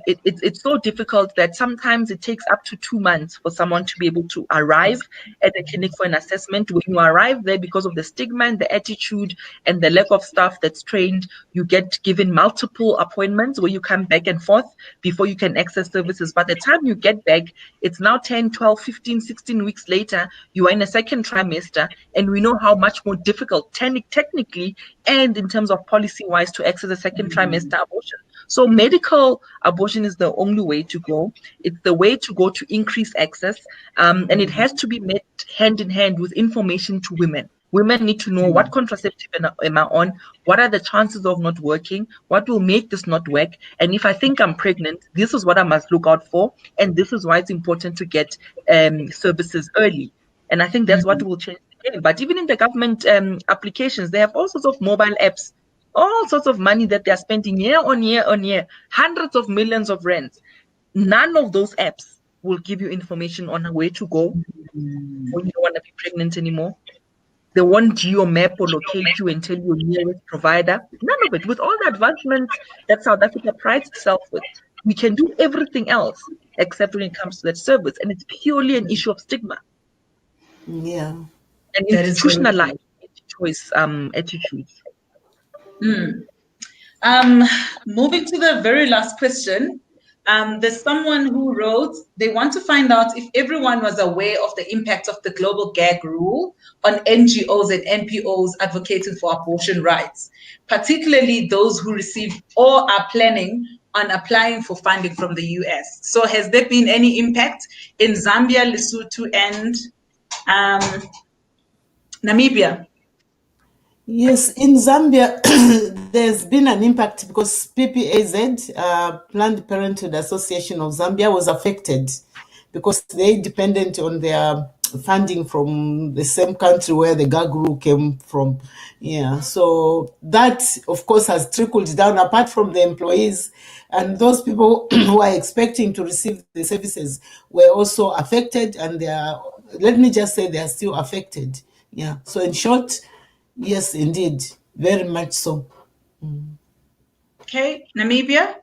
it's so difficult that sometimes it takes up to 2 months for someone to be able to arrive at a clinic for an assessment. When you arrive there, because of the stigma and the attitude and the lack of staff that's trained, you get given multiple appointments where you come back and forth before you can access services. By the time you get back, it's now 10, 12, 15, 16 weeks later. You are in a second trimester, and we know how much more difficult technically and in terms of policy-wise to access a second trimester abortion. So medical abortion is the only way to go. It's the way to go to increase access, and it has to be met hand in hand with information to women. Women need to know what contraceptive am I on, what are the chances of not working, what will make this not work, and if I think I'm pregnant, this is what I must look out for, and this is why it's important to get services early. And I think that's what will change the game. But even in the government applications, they have all sorts of mobile apps, all sorts of money that they're spending year on year, hundreds of millions of rands. None of those apps will give you information on where to go when you don't want to be pregnant anymore. They won't geo-map or locate you and tell you your nearest provider. None of it. With all the advancements that South Africa prides itself with, we can do everything else except when it comes to that service. And it's purely an issue of stigma. Yeah. And institutionalized choice attitudes. Moving to the very last question. There's someone who wrote, they want to find out if everyone was aware of the impact of the global gag rule on NGOs and NPOs advocating for abortion rights, particularly those who receive or are planning on applying for funding from the US. So has there been any impact in Zambia, Lesotho, and Namibia? Yes, in Zambia, there's been an impact because PPAZ, Planned Parenthood Association of Zambia, was affected because they dependent on their funding from the same country where the Gaguru came from. Yeah, so that, of course, has trickled down, apart from the employees, and those people who are expecting to receive the services were also affected, and they are, let me just say, they are still affected. Yeah, so in short, yes, indeed, very much so. Okay, Namibia?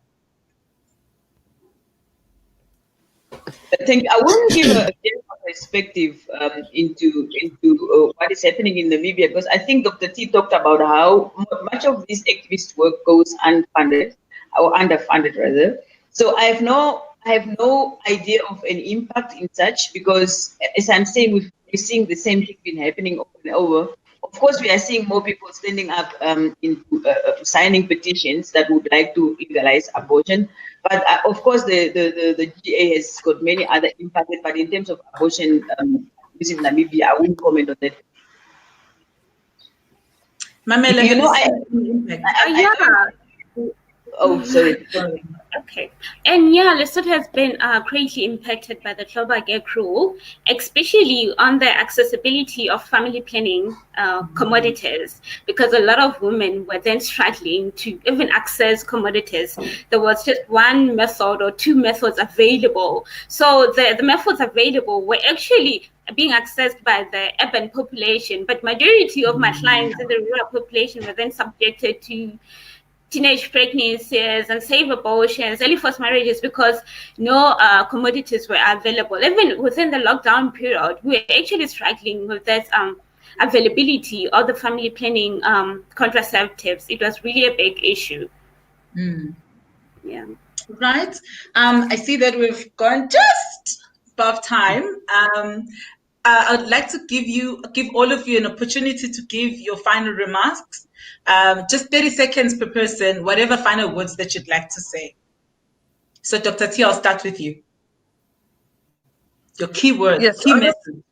Thank you. I want to give a general perspective into what is happening in Namibia, because I think Dr. T talked about how much of this activist work goes unfunded or underfunded rather. So I have no idea of an impact in such, because as I'm saying, we're seeing the same thing been happening over and over. Of course, we are seeing more people standing up into signing petitions that would like to legalize abortion. But of course, the GA has got many other impacts. But in terms of abortion, within Namibia, I won't comment on that. Mamela, You know, oh, sorry. Okay. And yeah, Lesotho has been greatly impacted by the global gag rule, especially on the accessibility of family planning commodities, because a lot of women were then struggling to even access commodities. There was just one method or two methods available. So the methods available were actually being accessed by the urban population, but majority of my clients in the rural population were then subjected to teenage pregnancies and safe abortions, early forced marriages, because no commodities were available. Even within the lockdown period, we were actually struggling with that availability of the family planning contraceptives. It was really a big issue. Yeah. Right. I see that we've gone just above time. I'd like to give all of you an opportunity to give your final remarks. Just 30 seconds per person, whatever final words that you'd like to say. So Dr. T, I'll start with you. Your key words, yes, key message.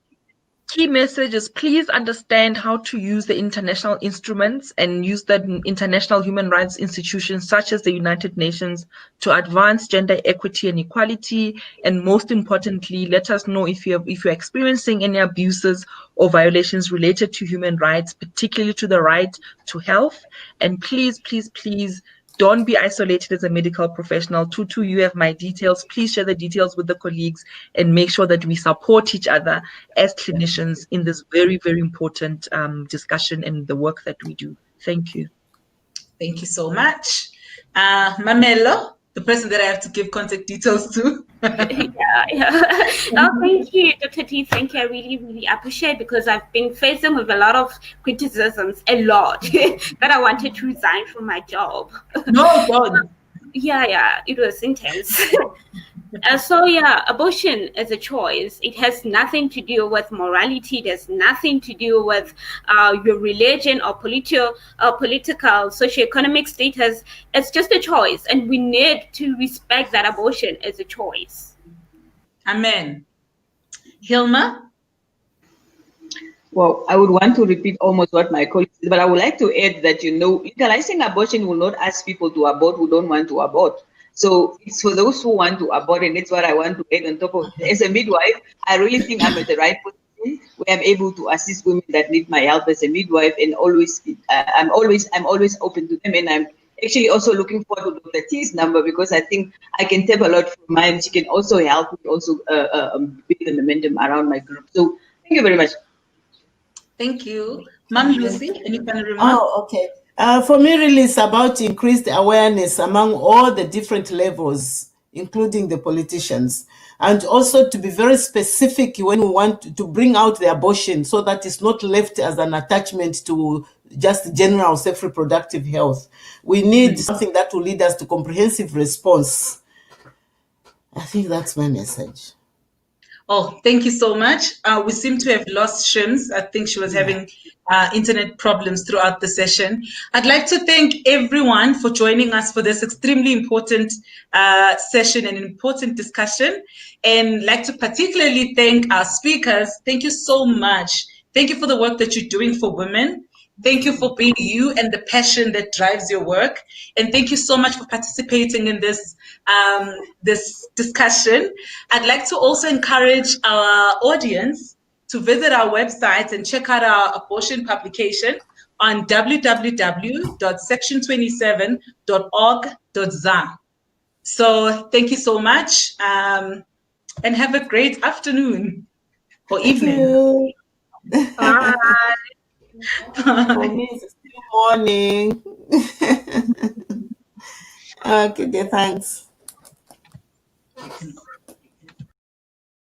Key message is, please understand how to use the international instruments and use the international human rights institutions such as the United Nations to advance gender equity and equality. And most importantly, let us know if you're experiencing any abuses or violations related to human rights, particularly to the right to health. And please, please, please, don't be isolated as a medical professional. Tutu, you have my details. Please share the details with the colleagues and make sure that we support each other as clinicians in this very, very important discussion and the work that we do. Thank you. Thank you so much. Mamelo, the person that I have to give contact details to. No, thank you, Dr. T. Thank you. I really, really appreciate, because I've been facing with a lot of criticisms, a lot, that I wanted to resign from my job. No, don't. Yeah, it was intense. So yeah, abortion is a choice. It has nothing to do with morality. It has nothing to do with your religion or political, socio-economic status. It's just a choice, and we need to respect that abortion is a choice. Amen. Hilma? Well, I would want to repeat almost what my colleague said, but I would like to add that, legalizing abortion will not ask people to abort who don't want to abort. So it's for those who want to abort, and that's what I want to add on top of it. As a midwife, I really think I'm at the right position where I'm able to assist women that need my help as a midwife, and I'm always open to them. And I'm actually also looking forward to Dr. T's number, because I think I can tap a lot from mine. She can also help me also build the momentum around my group. So thank you very much. Thank you. Ma'am Lucy, any final remarks? Oh, okay. For me, really, it's about increased awareness among all the different levels, including the politicians, and also to be very specific when we want to bring out the abortion, so that it's not left as an attachment to just general self-reproductive health. We need something that will lead us to comprehensive response. I think that's my message. Oh, thank you so much. We seem to have lost Shims. I think she was having internet problems throughout the session. I'd like to thank everyone for joining us for this extremely important session and important discussion. And like to particularly thank our speakers. Thank you so much. Thank you for the work that you're doing for women. Thank you for being you and the passion that drives your work. And thank you so much for participating in this this discussion. I'd like to also encourage our audience to visit our website and check out our abortion publication on www.section27.org.za. So thank you so much, and have a great afternoon or evening. Bye. For me, it's still morning. Okay, thanks.